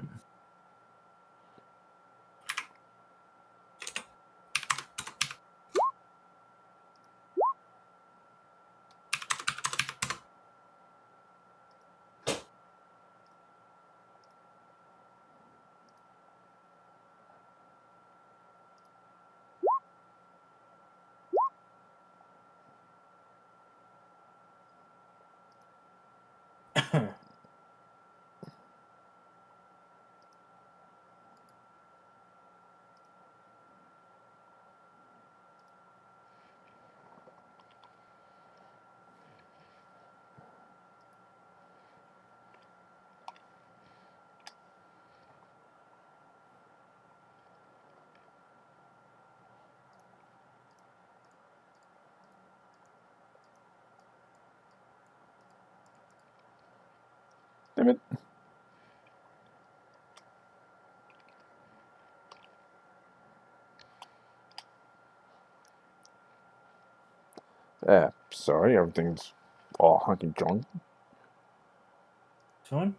Damn it. Sorry, everything's all hunky junk. Fine.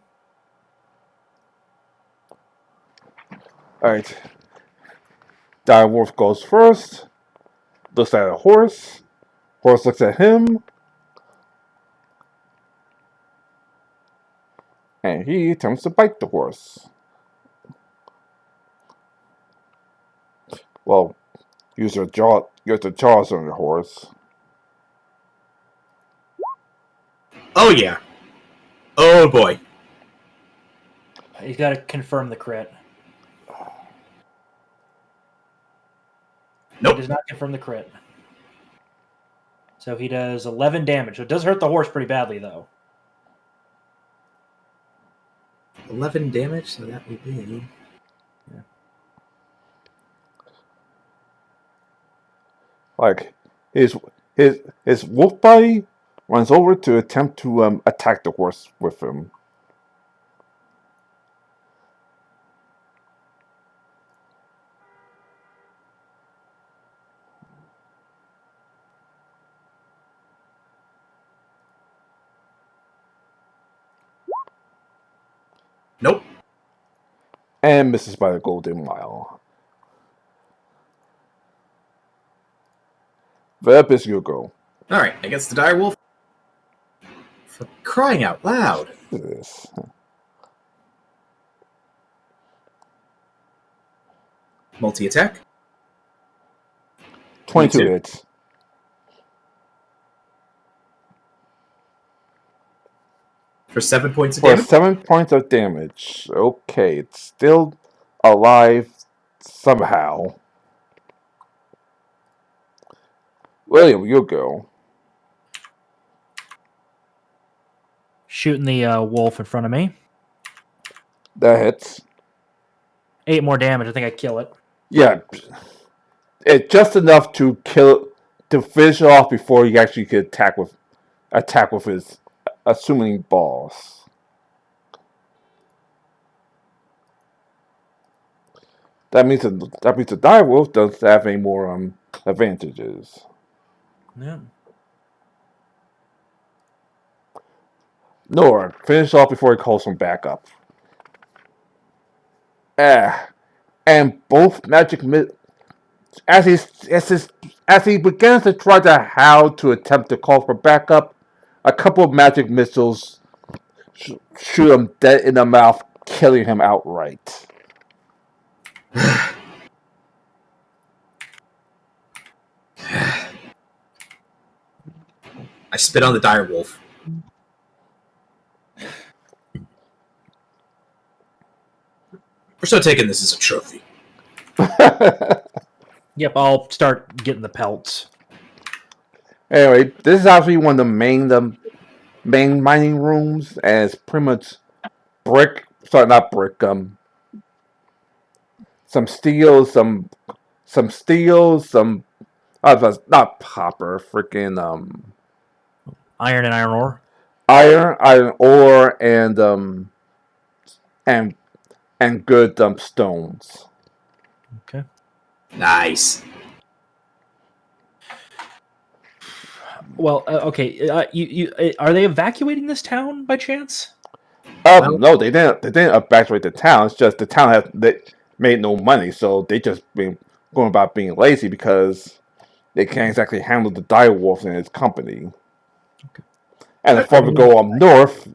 Alright. Dire Wolf goes first. Looks at a horse. Horse looks at him. And he attempts to bite the horse. Well, use the jaws on the horse. Oh yeah. Oh boy. He's got to confirm the crit. Nope. He does not confirm the crit. So he does 11 damage. So it does hurt the horse pretty badly, though. 11 damage, so that would be. Like his wolf body runs over to attempt to attack the horse with him. Nope. And misses by the golden mile. That is your go. Alright, against the dire wolf. For crying out loud. This. Multi-attack. 22 22. hits. For 7 points of For damage. 7 points of damage. Okay, it's still alive somehow. William, you go. Shooting the wolf in front of me. That hits. 8 more damage. I think I kill it. Yeah, it's just enough to finish it off before he actually could attack with his assuming balls. That means the dire wolf doesn't have any more advantages. Yeah. Nor finish off before he calls him back up. And both magic as he begins to try to howl to attempt to call for backup, a couple of magic missiles shoot him dead in the mouth, killing him outright. I spit on the dire wolf. We're still taking this as a trophy. Yep, I'll start getting the pelts. Anyway, this is actually one of the main mining rooms, and it's pretty much brick. Sorry, not brick. Some steel, some steel, some. Not copper. Freaking Iron and iron ore. iron ore, and good stones. Okay. Nice. Well, okay. You are they evacuating this town by chance? No, they didn't. They didn't evacuate the town. It's just the town they made no money, so they just been going about being lazy because they can't exactly handle the direwolf and his company. Okay. And if we go up north,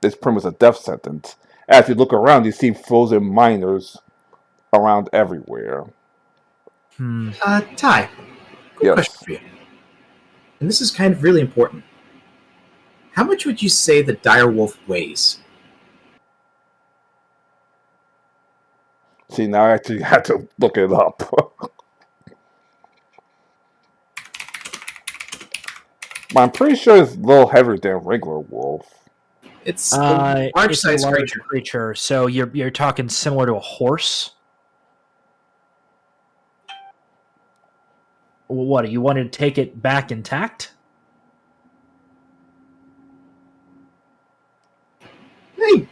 it's pretty much a death sentence. As you look around, you see frozen miners around everywhere. Ty, quick Yes. question for you. And this is kind of really important. How much would you say the dire wolf weighs? See, now I actually had to look it up. But I'm pretty sure it's a little heavier than a regular wolf. It's a large-sized large creature. So you're talking similar to a horse. What, do you want to take it back intact? Hey,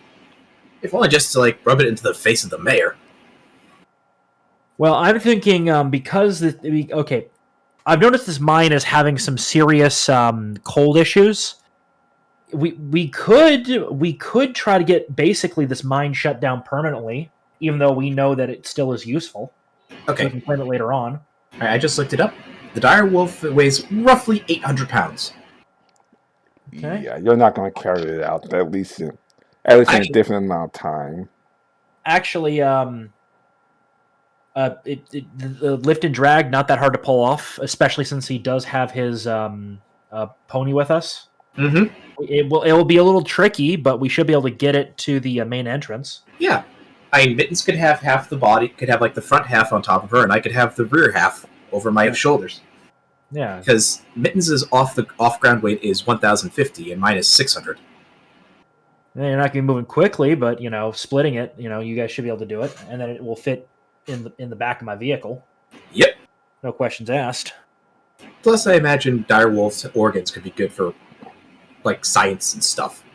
if only just to rub it into the face of the mayor. Well, I'm thinking because okay, I've noticed this mine is having some serious cold issues. We could try to get basically this mine shut down permanently, even though we know that it still is useful. Okay. So we can claim it later on. All right, I just looked it up. The dire wolf weighs roughly 800 pounds. Okay. Yeah, you're not going to carry it out at least in a different amount of time. Actually, the lift and drag not that hard to pull off, especially since he does have his pony with us. Mm-hmm. It will be a little tricky, but we should be able to get it to the main entrance. Yeah. I mean, Mittens could have half the body, could have the front half on top of her, and I could have the rear half over my shoulders. Yeah. Because Mittens' off-ground weight is 1,050, and mine is 600. You're not going to be moving quickly, but splitting it, you guys should be able to do it, and then it will fit in the back of my vehicle. Yep. No questions asked. Plus, I imagine direwolf's organs could be good for science and stuff.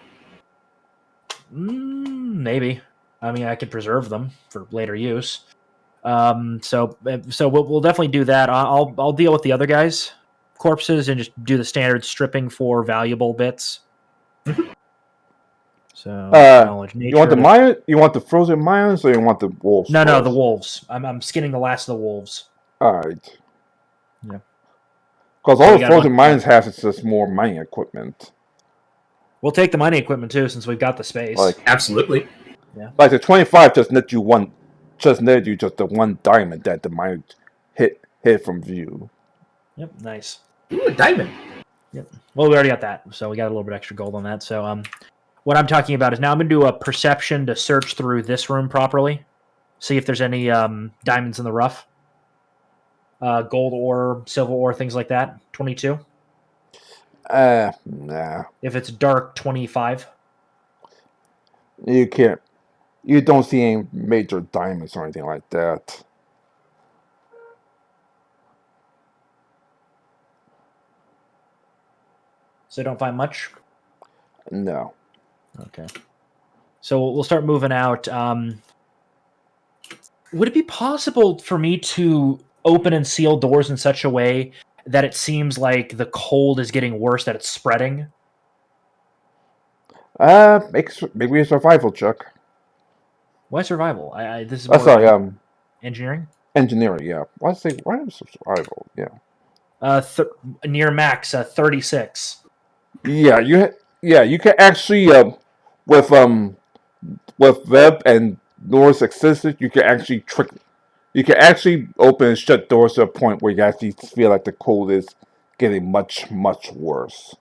Maybe. I mean, I could preserve them for later use. So we'll definitely do that. I'll deal with the other guys' corpses and just do the standard stripping for valuable bits. Mm-hmm. So you want you want the frozen miners, or you want the wolves? No, the wolves. I'm skinning the last of the wolves. All right. Yeah. Because all the frozen miners have is just more mining equipment. We'll take the mining equipment too, since we've got the space. Absolutely. Yeah. The 25 just net you the one diamond that the miner hit from view. Yep, nice. Ooh, a diamond. Yep. Well, we already got that, so we got a little bit extra gold on that. So, what I'm talking about is now I'm going to do a perception to search through this room properly, see if there's any diamonds in the rough, gold ore, silver ore, things like that. 22. Nah. If it's dark, 25. You can't. You don't see any major diamonds or anything like that. So don't find much? No. Okay. So we'll start moving out. Would it be possible for me to open and seal doors in such a way that it seems like the cold is getting worse, that it's spreading? Maybe a survival check. Why survival? This is sorry, engineering? Engineering, yeah. Why survival? Yeah. Near max, 36. Yeah, you can actually with Web and Nor's assistance, you can actually open and shut doors to a point where you actually feel like the cold is getting much, much worse.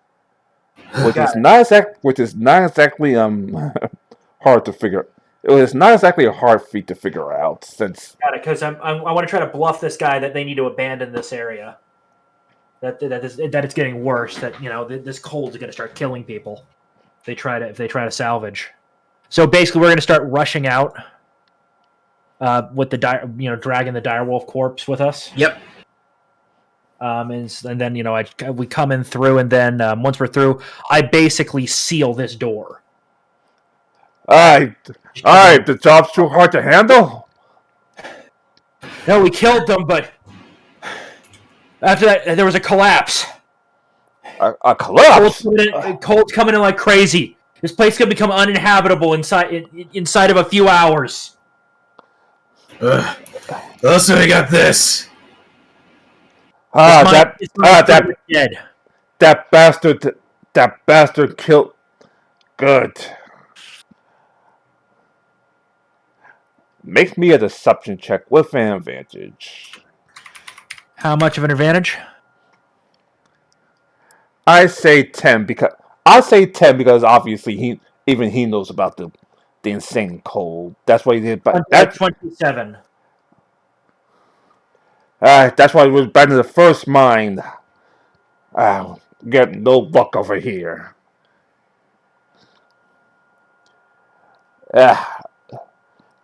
which is not exactly hard to figure. It was not exactly a hard feat to figure out since. Got it, because I want to try to bluff this guy that they need to abandon this area. That it's getting worse. That this cold is going to start killing people. If they try to salvage. So basically, we're going to start rushing out with the dragging the direwolf corpse with us. Yep. And then we come in through, and then once we're through, I basically seal this door. All right, the job's too hard to handle. No, we killed them, but after that, there was a collapse. A collapse. Cold's coming in like crazy. This place could become uninhabitable inside of a few hours. Also, we got this. Dead. That bastard killed. Good. Make me a deception check with an advantage. How much of an advantage? I say 10 because obviously he knows about the insane cold. That's why he did. But that's 27. That's why it was better than the first mine. Get no luck over here.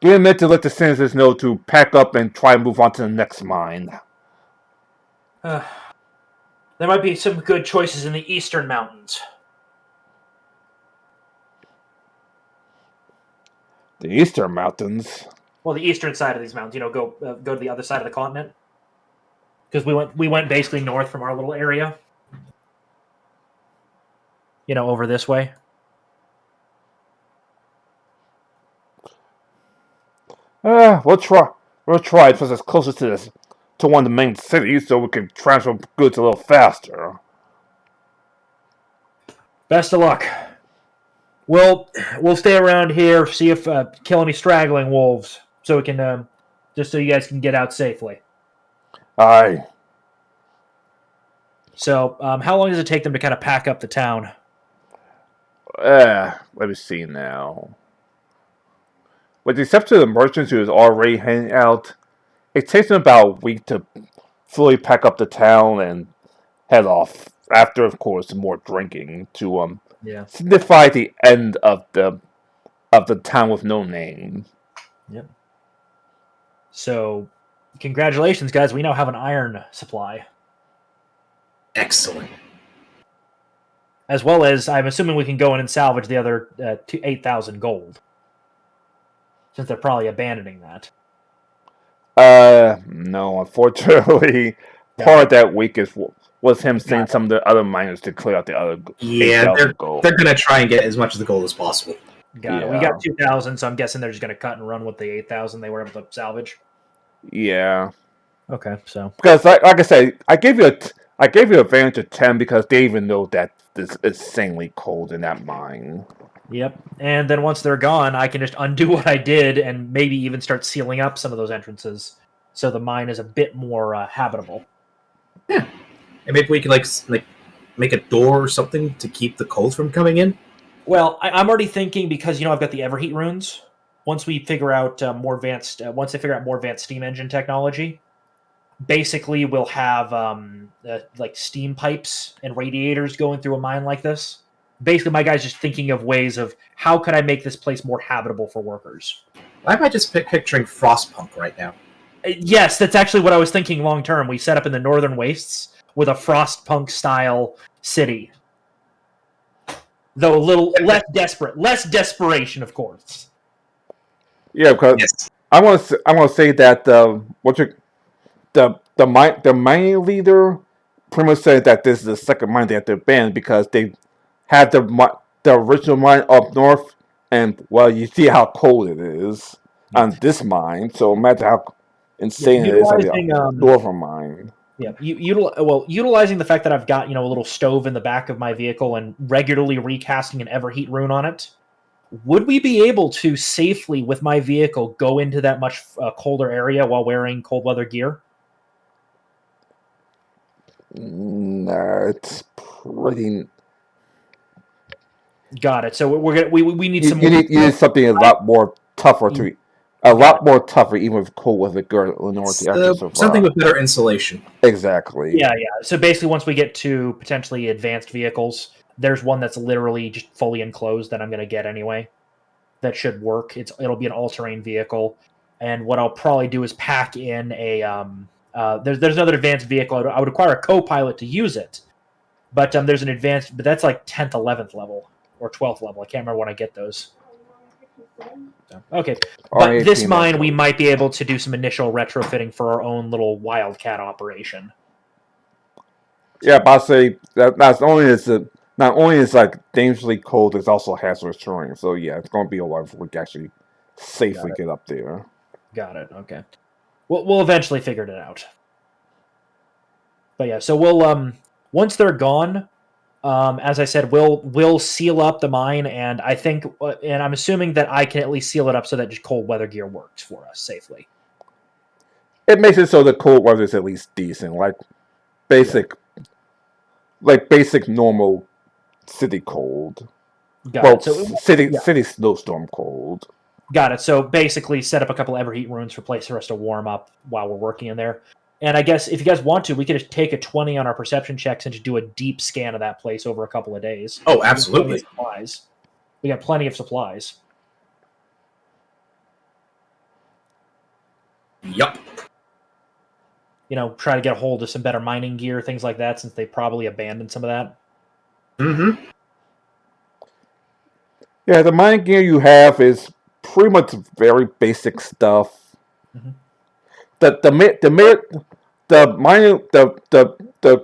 Give a minute to let the senators know to pack up and try and move on to the next mine. There might be some good choices in the eastern mountains. The eastern mountains? Well, the eastern side of these mountains. Go to the other side of the continent. Because we went basically north from our little area. Over this way. We'll try. We'll try it for as closest to one of the main cities, so we can transfer goods a little faster. Best of luck. We'll stay around here, see if kill any straggling wolves, so we can just so you guys can get out safely. Aye. So, how long does it take them to kind of pack up the town? Let me see now. With the exception of the merchants who is already hanging out, it takes them about a week to fully pack up the town and head off. After, of course, more drinking to signify the end of the town with no name. Yep. So, congratulations, guys! We now have an iron supply. Excellent. As well as, I'm assuming we can go in and salvage the other 8,000 gold. Since they're probably abandoning that. No, unfortunately, part of that week was him sending some of the other miners to clear out the other. Yeah, they're gonna try and get as much of the gold as possible. Got it. We got 2,000, so I'm guessing they're just gonna cut and run with the 8,000 they were able to salvage. Yeah. Okay, so because like I said, I gave you advantage of 10 because they even know that this is insanely cold in that mine. Yep. And then once they're gone, I can just undo what I did and maybe even start sealing up some of those entrances so the mine is a bit more habitable. Yeah. And maybe we can like make a door or something to keep the cold from coming in. Well, I'm already thinking because I've got the Everheat runes. Once we figure out more advanced steam engine technology, basically we'll have like steam pipes and radiators going through a mine like this. Basically, my guy's just thinking of ways of how could I make this place more habitable for workers. Why am I just picturing Frostpunk right now? Yes, that's actually what I was thinking long term. We set up in the Northern Wastes with a Frostpunk style city. Though a little less desperation, of course. Yeah, because I want to say that the mining leader pretty much said that this is the second mine they have to ban because they had the original mine up north, and well, you see how cold it is on this mine. So imagine how insane it is on the northern mine. Yeah, utilizing the fact that I've got a little stove in the back of my vehicle and regularly recasting an Everheat rune on it. Would we be able to safely, with my vehicle, go into that much colder area while wearing cold weather gear? No, it's pretty. Got it. So we need You, some you more. need you need something a lot more tougher to, a Got lot more tougher, even with cold weather Lenore to actually survive. Something with better insulation. Exactly. Yeah. So basically, once we get to potentially advanced vehicles, there's one that's literally just fully enclosed that I'm going to get anyway. That should work. It'll be an all-terrain vehicle, and what I'll probably do is pack in a there's another advanced vehicle. I would require a co-pilot to use it, but there's an advanced, but that's like 10th, 11th level or 12th level. I can't remember when I get those. So, okay, but this mine we might be able to do some initial retrofitting for our own little wildcat operation. Yeah, but I say that not only is like dangerously cold, it's also hazardous terrain. So yeah, it's going to be a while before we can actually safely get up there. Got it. Okay, we'll eventually figure it out. But yeah, so we'll once they're gone, as I said, we'll seal up the mine, and I think, and I'm assuming that I can at least seal it up so that just cold weather gear works for us safely. It makes it so the cold weather is at least decent, like basic normal city cold. Got it. City snowstorm cold. Got it. So basically, set up a couple Everheat runes for place for us to warm up while we're working in there. And I guess if you guys want to, we could just take a 20 on our perception checks and just do a deep scan of that place over a couple of days. Oh, absolutely. We got plenty of supplies. Yup. Try to get a hold of some better mining gear, things like that, since they probably abandoned some of that. Mm-hmm. Yeah, the mining gear you have is pretty much very basic stuff. Mm-hmm. The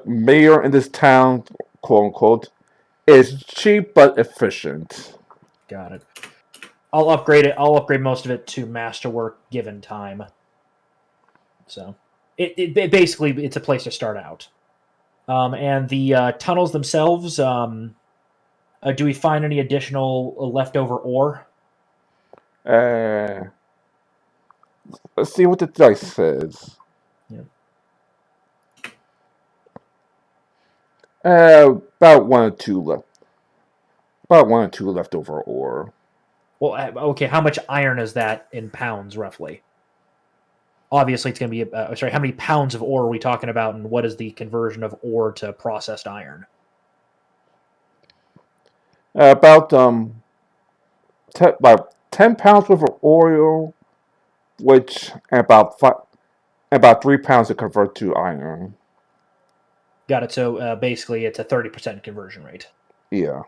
mayor in this town, quote unquote, is cheap but efficient. Got it. I'll upgrade it. I'll upgrade most of it to masterwork given time. So it basically it's a place to start out. And the tunnels themselves. Do we find any additional leftover ore? Let's see what the dice says. Yeah. About one or two left. About one or two leftover ore. Well, okay. How much iron is that in pounds, roughly? Obviously, it's going to be. How many pounds of ore are we talking about, and what is the conversion of ore to processed iron? About 10 pounds worth of oil, which about 3 pounds to convert to iron. Got it. So basically, it's a 30% conversion rate. Yeah.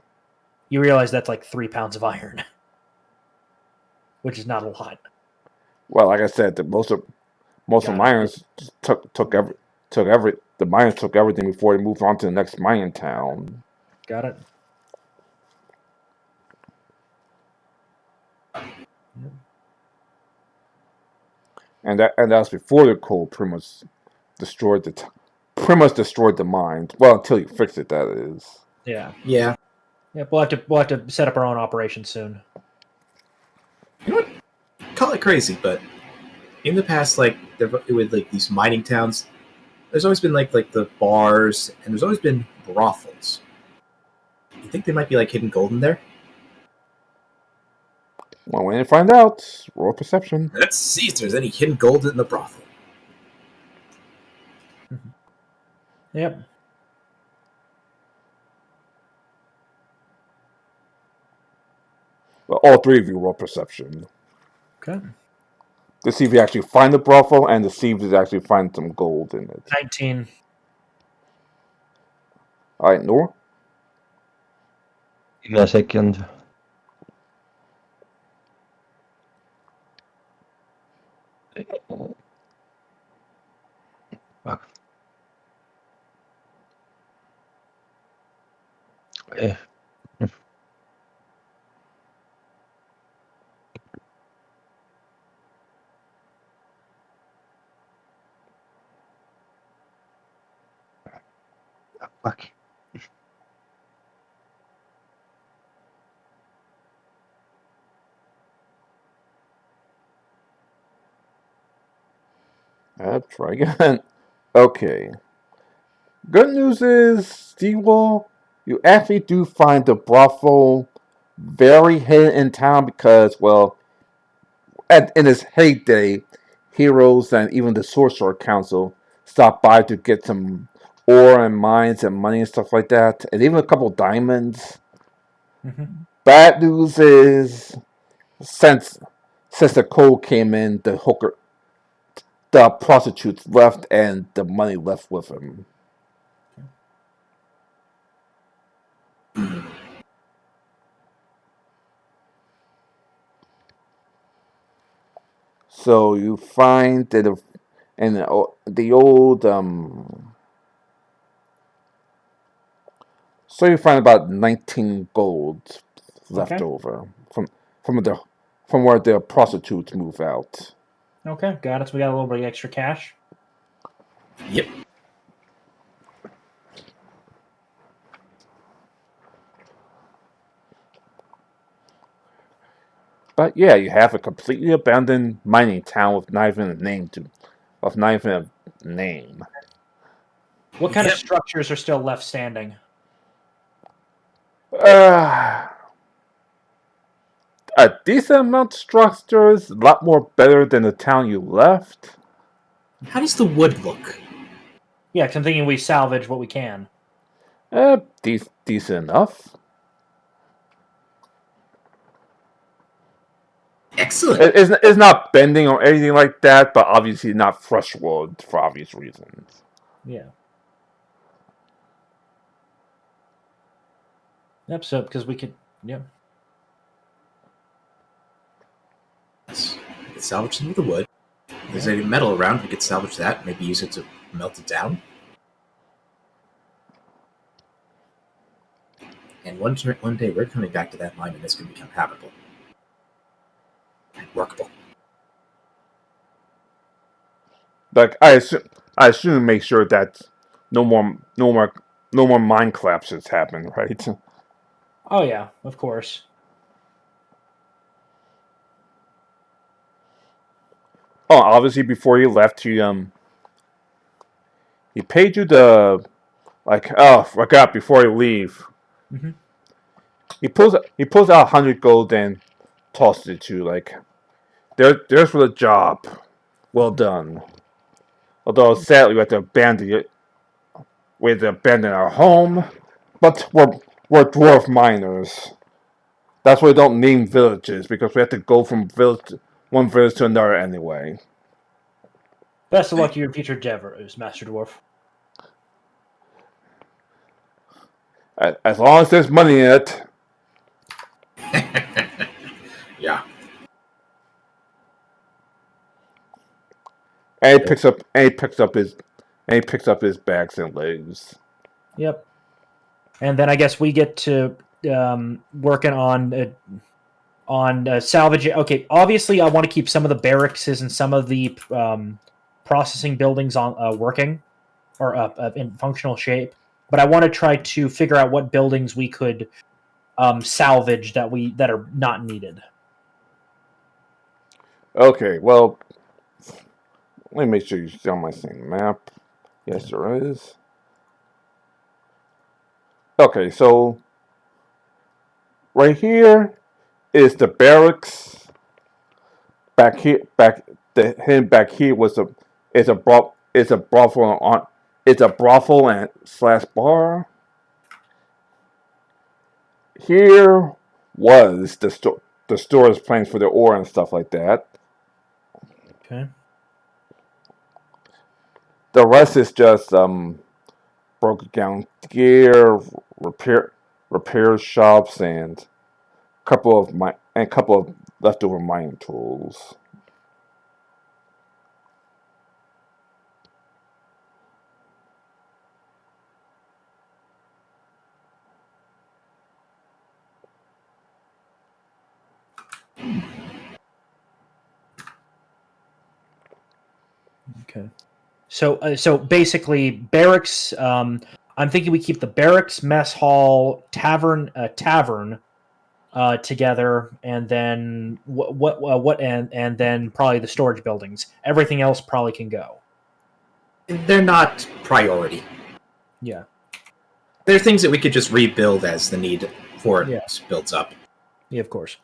You realize that's like 3 pounds of iron, which is not a lot. Well, like I said, most of the miners the miners took everything before they moved on to the next mining town. Got it. And that was before the cold pretty much destroyed the mine. Well, until you fix it, that is. Yeah. Yeah. Yeah. We'll have to set up our own operation soon. You know what? Call it crazy, but in the past, with these mining towns, there's always been like the bars, and there's always been brothels. You think they might be hidden gold in there? One way to find out. Roll perception. Let's see if there's any hidden gold in the brothel. Yep. Well, all three of you roll perception. Okay. To see if you actually find the brothel and to see if you actually find some gold in it. 19. Alright, Noor? Give me a second. Fuck. Try again. Okay. Good news is, Stewall, you actually do find the brothel very hidden in town because, well, in its heyday, heroes and even the Sorcerer Council stopped by to get some ore and mines and money and stuff like that, and even a couple diamonds. Mm-hmm. Bad news is, since the coal came in, the prostitutes left, and the money left with them. So you find that in the old so you find about 19 gold left Okay. over from the from where the prostitutes move out. Okay, got it. So we got a little bit of extra cash. Yep. But yeah, you have a completely abandoned mining town with not even a name What kind of Yep. structures are still left standing? Uh, a decent amount of structures, a lot more better than the town you left. How does the wood look? Yeah, because I'm thinking we salvage what we can. Decent enough. Excellent. It's not bending or anything like that, but obviously not fresh wood for obvious reasons. Yeah. Yep. So because we could. Yep. Yes. We could salvage some of the wood. If there's any metal around, we could salvage that. Maybe use it to melt it down. And one day we're coming back to that mine, and it's going to become habitable and workable. Like I assume make sure that no more mine collapses happen, right? Oh yeah, of course. Oh, obviously before you left, he paid you the I forgot before you leave. Mm-hmm. He pulls out 100 gold and tosses it to you, like there's for the job. Well done. Although sadly we have to abandon our home, but we're dwarf miners. That's why we don't name villages, because we have to go from one village to another anyway. Best of luck to your future endeavors, Master Dwarf. As long as there's money in it. Yeah. And he picks up his bags and legs. Yep. And then I guess we get to working on salvaging. Okay, obviously I want to keep some of the barracks and some of the processing buildings on working or in functional shape. But I want to try to figure out what buildings we could salvage that are not needed. Okay, well, let me make sure you see on my same map. Yes, there is. Okay, so right here is the barracks. Back here, back here was is a brothel and slash bar. Here was the storage plans for the ore and stuff like that. Okay. The rest is just broken down gear, repair shops, and couple of leftover mining tools. Okay. So basically, barracks. I'm thinking we keep the barracks, mess hall, tavern together, and then and then probably the storage buildings. Everything else probably can go. They're not priority. Yeah. They're things that we could just rebuild as the need for it builds up. Yeah, of course.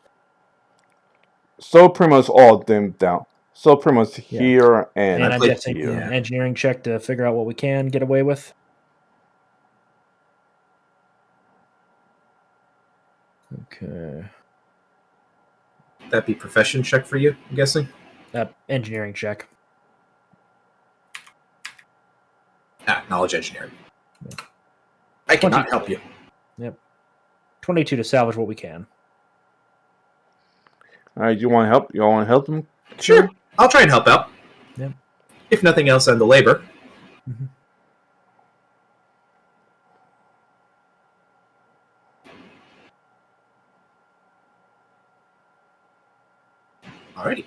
So pretty much all dimmed down. So pretty much Yeah. here and, And I'm played- guessing here. yeah. engineering check to figure out what we can get away with. Okay. That'd be profession check for you, I'm guessing? Engineering check. Knowledge engineering. Yeah. I cannot 22. help you. 22 to salvage what we can. All right, you want to help? You all want to help them? Sure. I'll try and help out. Yep. If nothing else, on the labor. Mhm. Alrighty.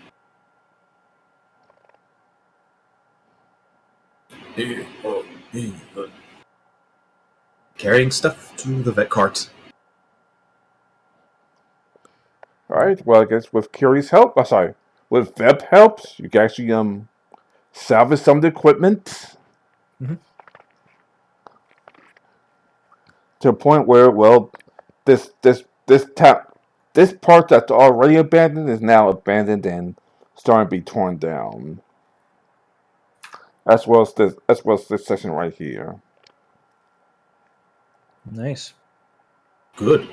Carrying stuff to the vet cart. All right. Well, I guess with Kiri's help, with Veb helps, you can actually salvage some of the equipment Mhm. to a point where, well, this part that's already abandoned is now abandoned and starting to be torn down. As well as this section right here. Nice. Good.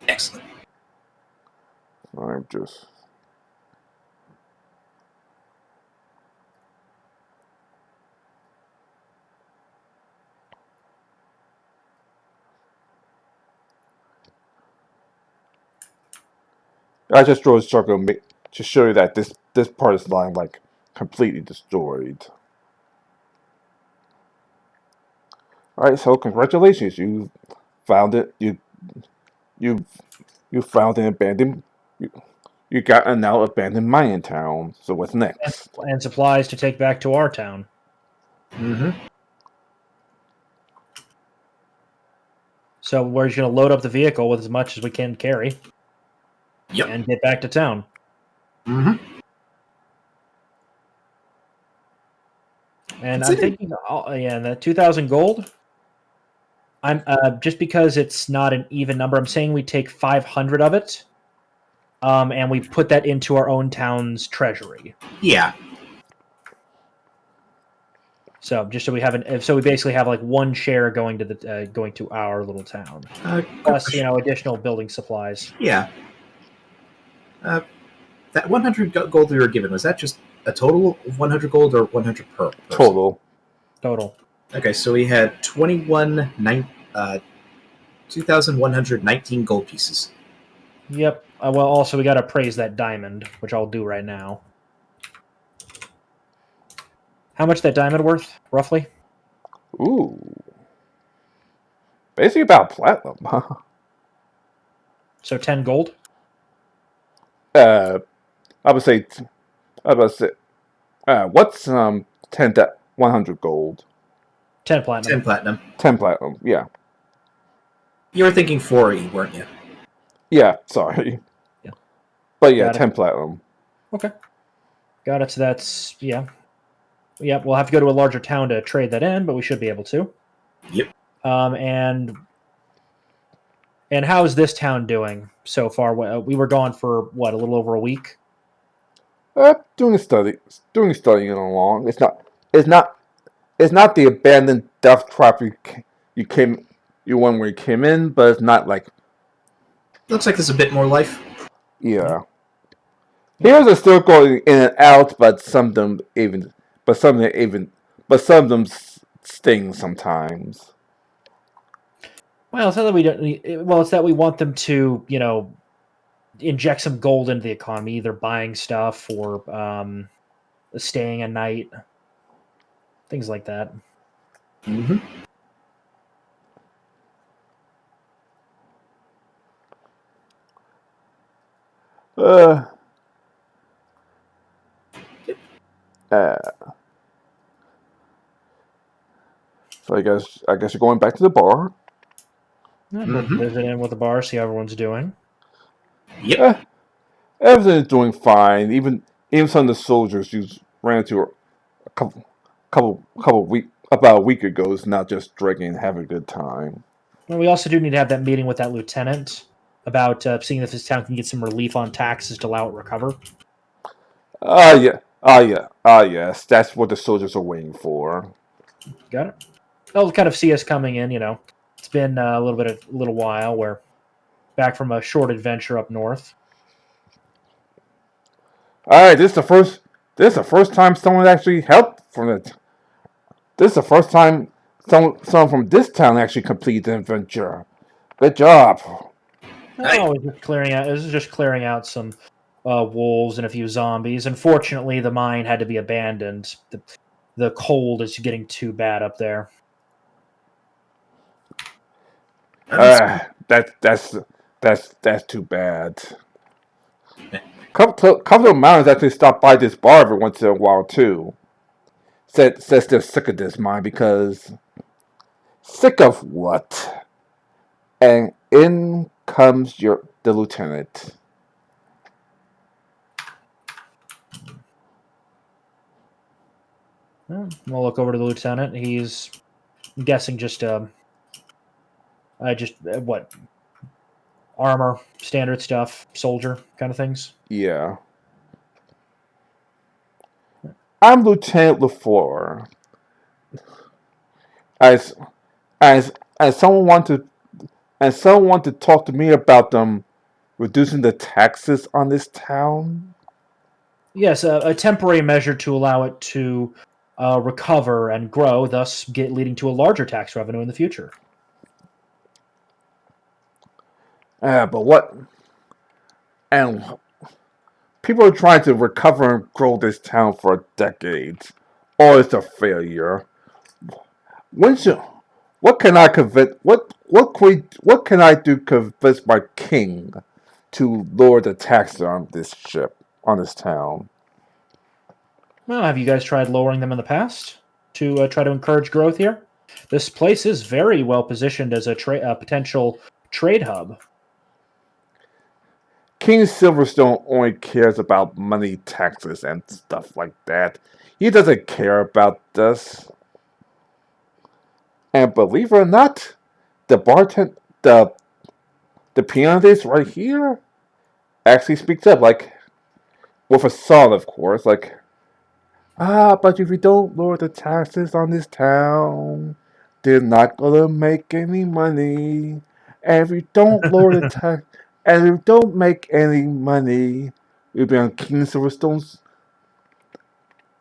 Excellent. I'm just. I just drew a circle to show you that this part is lying like completely destroyed. All right, so congratulations, you found it. You found an abandoned. You got a now abandoned mine town. So what's next? And supplies to take back to our town. Mm-hmm. So we're just going to load up the vehicle with as much as we can carry Yep. and get back to town. Mm-hmm. And That's I'm it. thinking, that 2,000 gold. I'm just because it's not an even number. I'm saying we take 500 of it, and we put that into our own town's treasury. Yeah. So just so we have so we basically have like one share going to our little town, plus additional building supplies. Yeah. That 100 gold we were given, was that just a total of 100 gold or 100 per person? Total. Okay, so we had 2,119 gold pieces. Yep. Well, also we got to appraise that diamond, which I'll do right now. How much that diamond worth, roughly? Ooh, basically about platinum, huh? So 10 gold. I would say, what's 100 gold? 10 platinum. 10 platinum. 10 platinum, yeah. You were thinking 40, weren't you? Yeah, sorry. Yeah. But yeah, Got it. 10 platinum. Okay. Got it. So that's yeah. We'll have to go to a larger town to trade that in, but we should be able to. Yep. And how is this town doing so far? We were gone for a little over a week. Doing studying along. It's not the abandoned death trap you went where you came in, but it's not like, Looks like there's a bit more life. yeah. Here's are still going in and out, but some of them sting sometimes. Well, it's not that we don't. Well, it's that we want them to, inject some gold into the economy, either buying stuff or staying a night, things like that. Mm-hmm. So I guess you're going back to the bar. Yeah, Mhm. visit in with the bar, see how everyone's doing. Yep. Everything is doing fine. Even some of the soldiers you ran into a about a week ago is not just drinking and having a good time. Well, we also do need to have that meeting with that lieutenant about seeing if this town can get some relief on taxes to allow it recover. Yes. That's what the soldiers are waiting for. Got it. They'll kind of see us coming in. It's been a little while. We're back from a short adventure up north. All right, this is the first. This is the first time someone actually helped from it. This is the first time someone from this town actually completed the adventure. Good job. Oh, this is just clearing out some wolves and a few zombies. Unfortunately, the mine had to be abandoned. The cold is getting too bad up there. That's too bad. Couple of mountains actually stop by this bar every once in a while too. Says they're sick of this mine because sick of what? And in comes the lieutenant. We'll look over to the lieutenant. He's, I'm guessing, just what, armor, standard stuff, soldier kind of things. Yeah. I'm Lieutenant LaFleur. As as someone want to talk to me about them reducing the taxes on this town. Yes, a temporary measure to allow it to recover and grow, thus leading to a larger tax revenue in the future. But what? And people are trying to recover and grow this town for decades. All it's a failure. What can I convince? What can I do to convince my king to lower the taxes on this town? Well, have you guys tried lowering them in the past to try to encourage growth here? This place is very well positioned as a potential trade hub. King Silverstone only cares about money, taxes, and stuff like that. He doesn't care about this. And believe it or not, the bartender, the pianist right here, actually speaks up, like with a song, of course, like, but if you don't lower the taxes on this town, they're not gonna make any money. And if you don't lower the tax, and if you don't make any money, you'll be on King Silverstone's.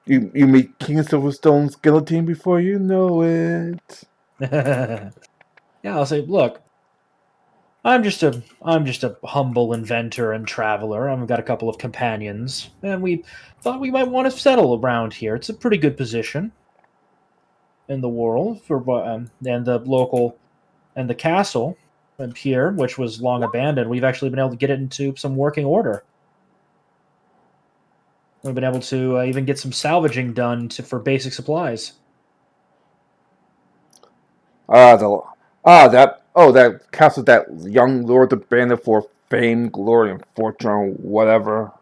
You meet King Silverstone's guillotine before you know it. Yeah, I'll say, look, I'm just a humble inventor and traveler. I've got a couple of companions, and we thought we might want to settle around here. It's a pretty good position in the world and the local and the castle here, which was long abandoned. We've actually been able to get it into some working order. We've been able to even get some salvaging done for basic supplies. That castle that young lord abandoned for fame, glory, and fortune, whatever.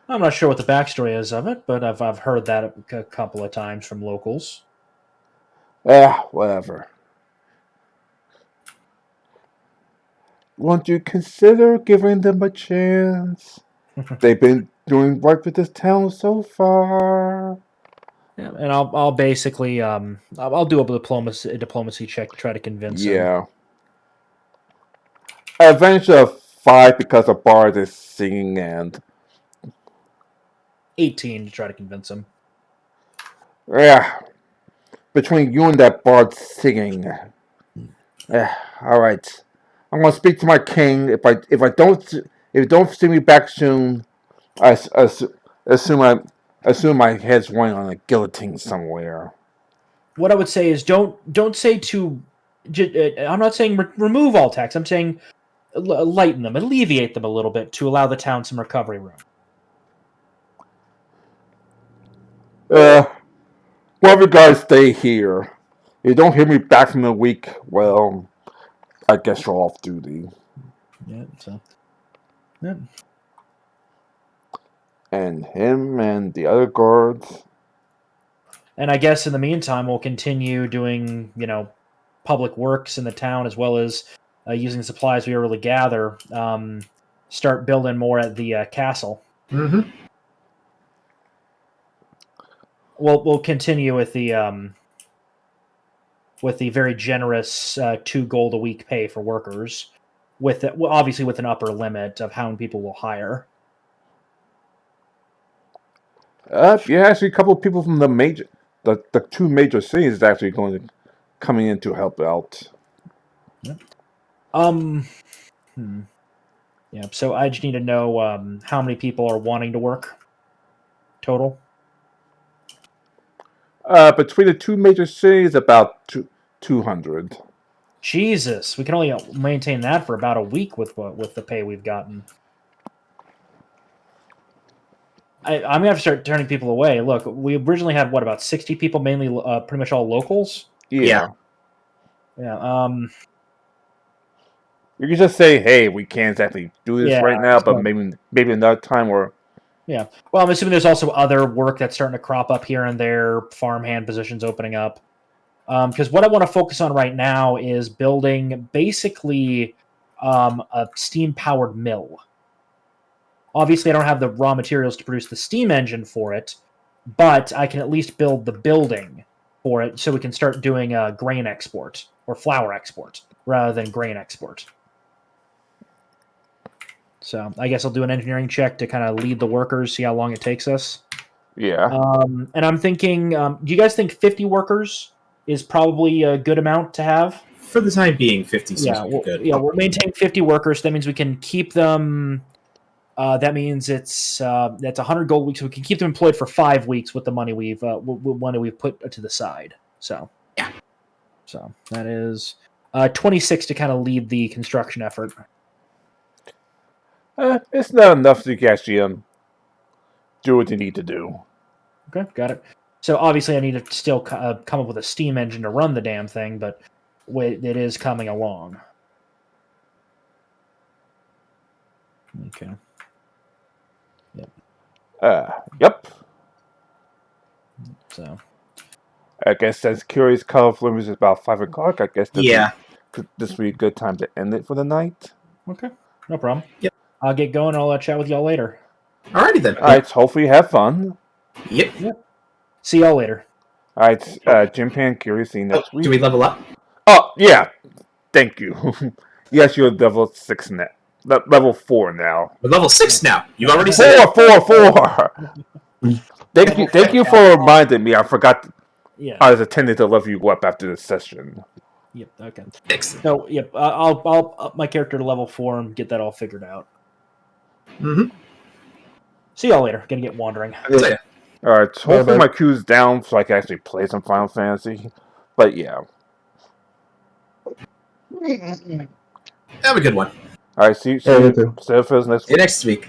I'm not sure what the backstory is of it, but I've heard that a couple of times from locals. Whatever. Won't you consider giving them a chance? They've been doing work with this town so far. Yeah, and I'll basically I'll do a diplomacy check to try to convince him. Yeah. Adventure of 5 because the bard is singing and 18 to try to convince him. yeah. Between you and that bard singing. All right. I'm gonna speak to my king. If you don't see me back soon, I assume my head's running on a guillotine somewhere. What I would say is don't say to. I'm not saying remove all tax. I'm saying lighten them, alleviate them a little bit to allow the town some recovery room. Well, you guys stay here. If you don't hear me back from the week, well, I guess you're off duty. Yeah. So. Yeah. And him and the other guards And I guess in the meantime, we'll continue doing, public works in the town as well as using supplies we already gather. Start building more at the castle. Mm-hmm. We'll continue with the very generous 2 gold a week pay for workers, obviously with an upper limit of how many people will hire. Actually, a couple of people from the 2 major cities is actually coming in to help out. Yeah. So I just need to know how many people are wanting to work total. Between the 2 major cities, about 200. Jesus, we can only maintain that for about a week with the pay we've gotten. I'm gonna have to start turning people away. Look, we originally had about 60 people, mainly pretty much all locals. Yeah. Yeah. You can just say, "Hey, we can't exactly do this right now, but maybe another time." Or yeah. Well, I'm assuming there's also other work that's starting to crop up here and there, farmhand positions opening up. Because what I want to focus on right now is building basically a steam-powered mill. Obviously, I don't have the raw materials to produce the steam engine for it, but I can at least build the building for it so we can start doing grain export or flour export rather than grain export. So I guess I'll do an engineering check to kind of lead the workers, see how long it takes us. yeah. And I'm thinking, do you guys think 50 workers is probably a good amount to have? For the time being, 50 seems like good. Yeah, we'll maintain 50 workers. That means we can keep them. That means that's 100 gold weeks. So we can keep them employed for 5 weeks with the money we've put to the side. So yeah. So that is 26 to kind of lead the construction effort. It's not enough to actually do what you need to do. Okay, got it. So obviously I need to still come up with a steam engine to run the damn thing, but it is coming along. Okay. Yep. Yep. So I guess since Curious Color Flimmers is about 5 o'clock, I guess this would be a good time to end it for the night. Okay, no problem. Yep. I'll get going. I'll chat with y'all later. Alrighty then. Alright, hopefully you have fun. Yep. See y'all later. Alright, Jim Pan, Curious, see you next week. Do we level up? Oh, yeah. Thank you. Yes, you're level 6 now. Level 4 now. We're level 6 now. You already said 4. Thank you for reminding me. I forgot. Yeah. I was intending to level you up after this session. Yep. Okay. Excellent. So yep, I'll up my character to level 4 and get that all figured out. Mm-hmm. See y'all later. Gonna get wandering. So, Alright, so hopefully my queue's down so I can actually play some Final Fantasy. But yeah. have a good one. Alright, see you next week. See you next week.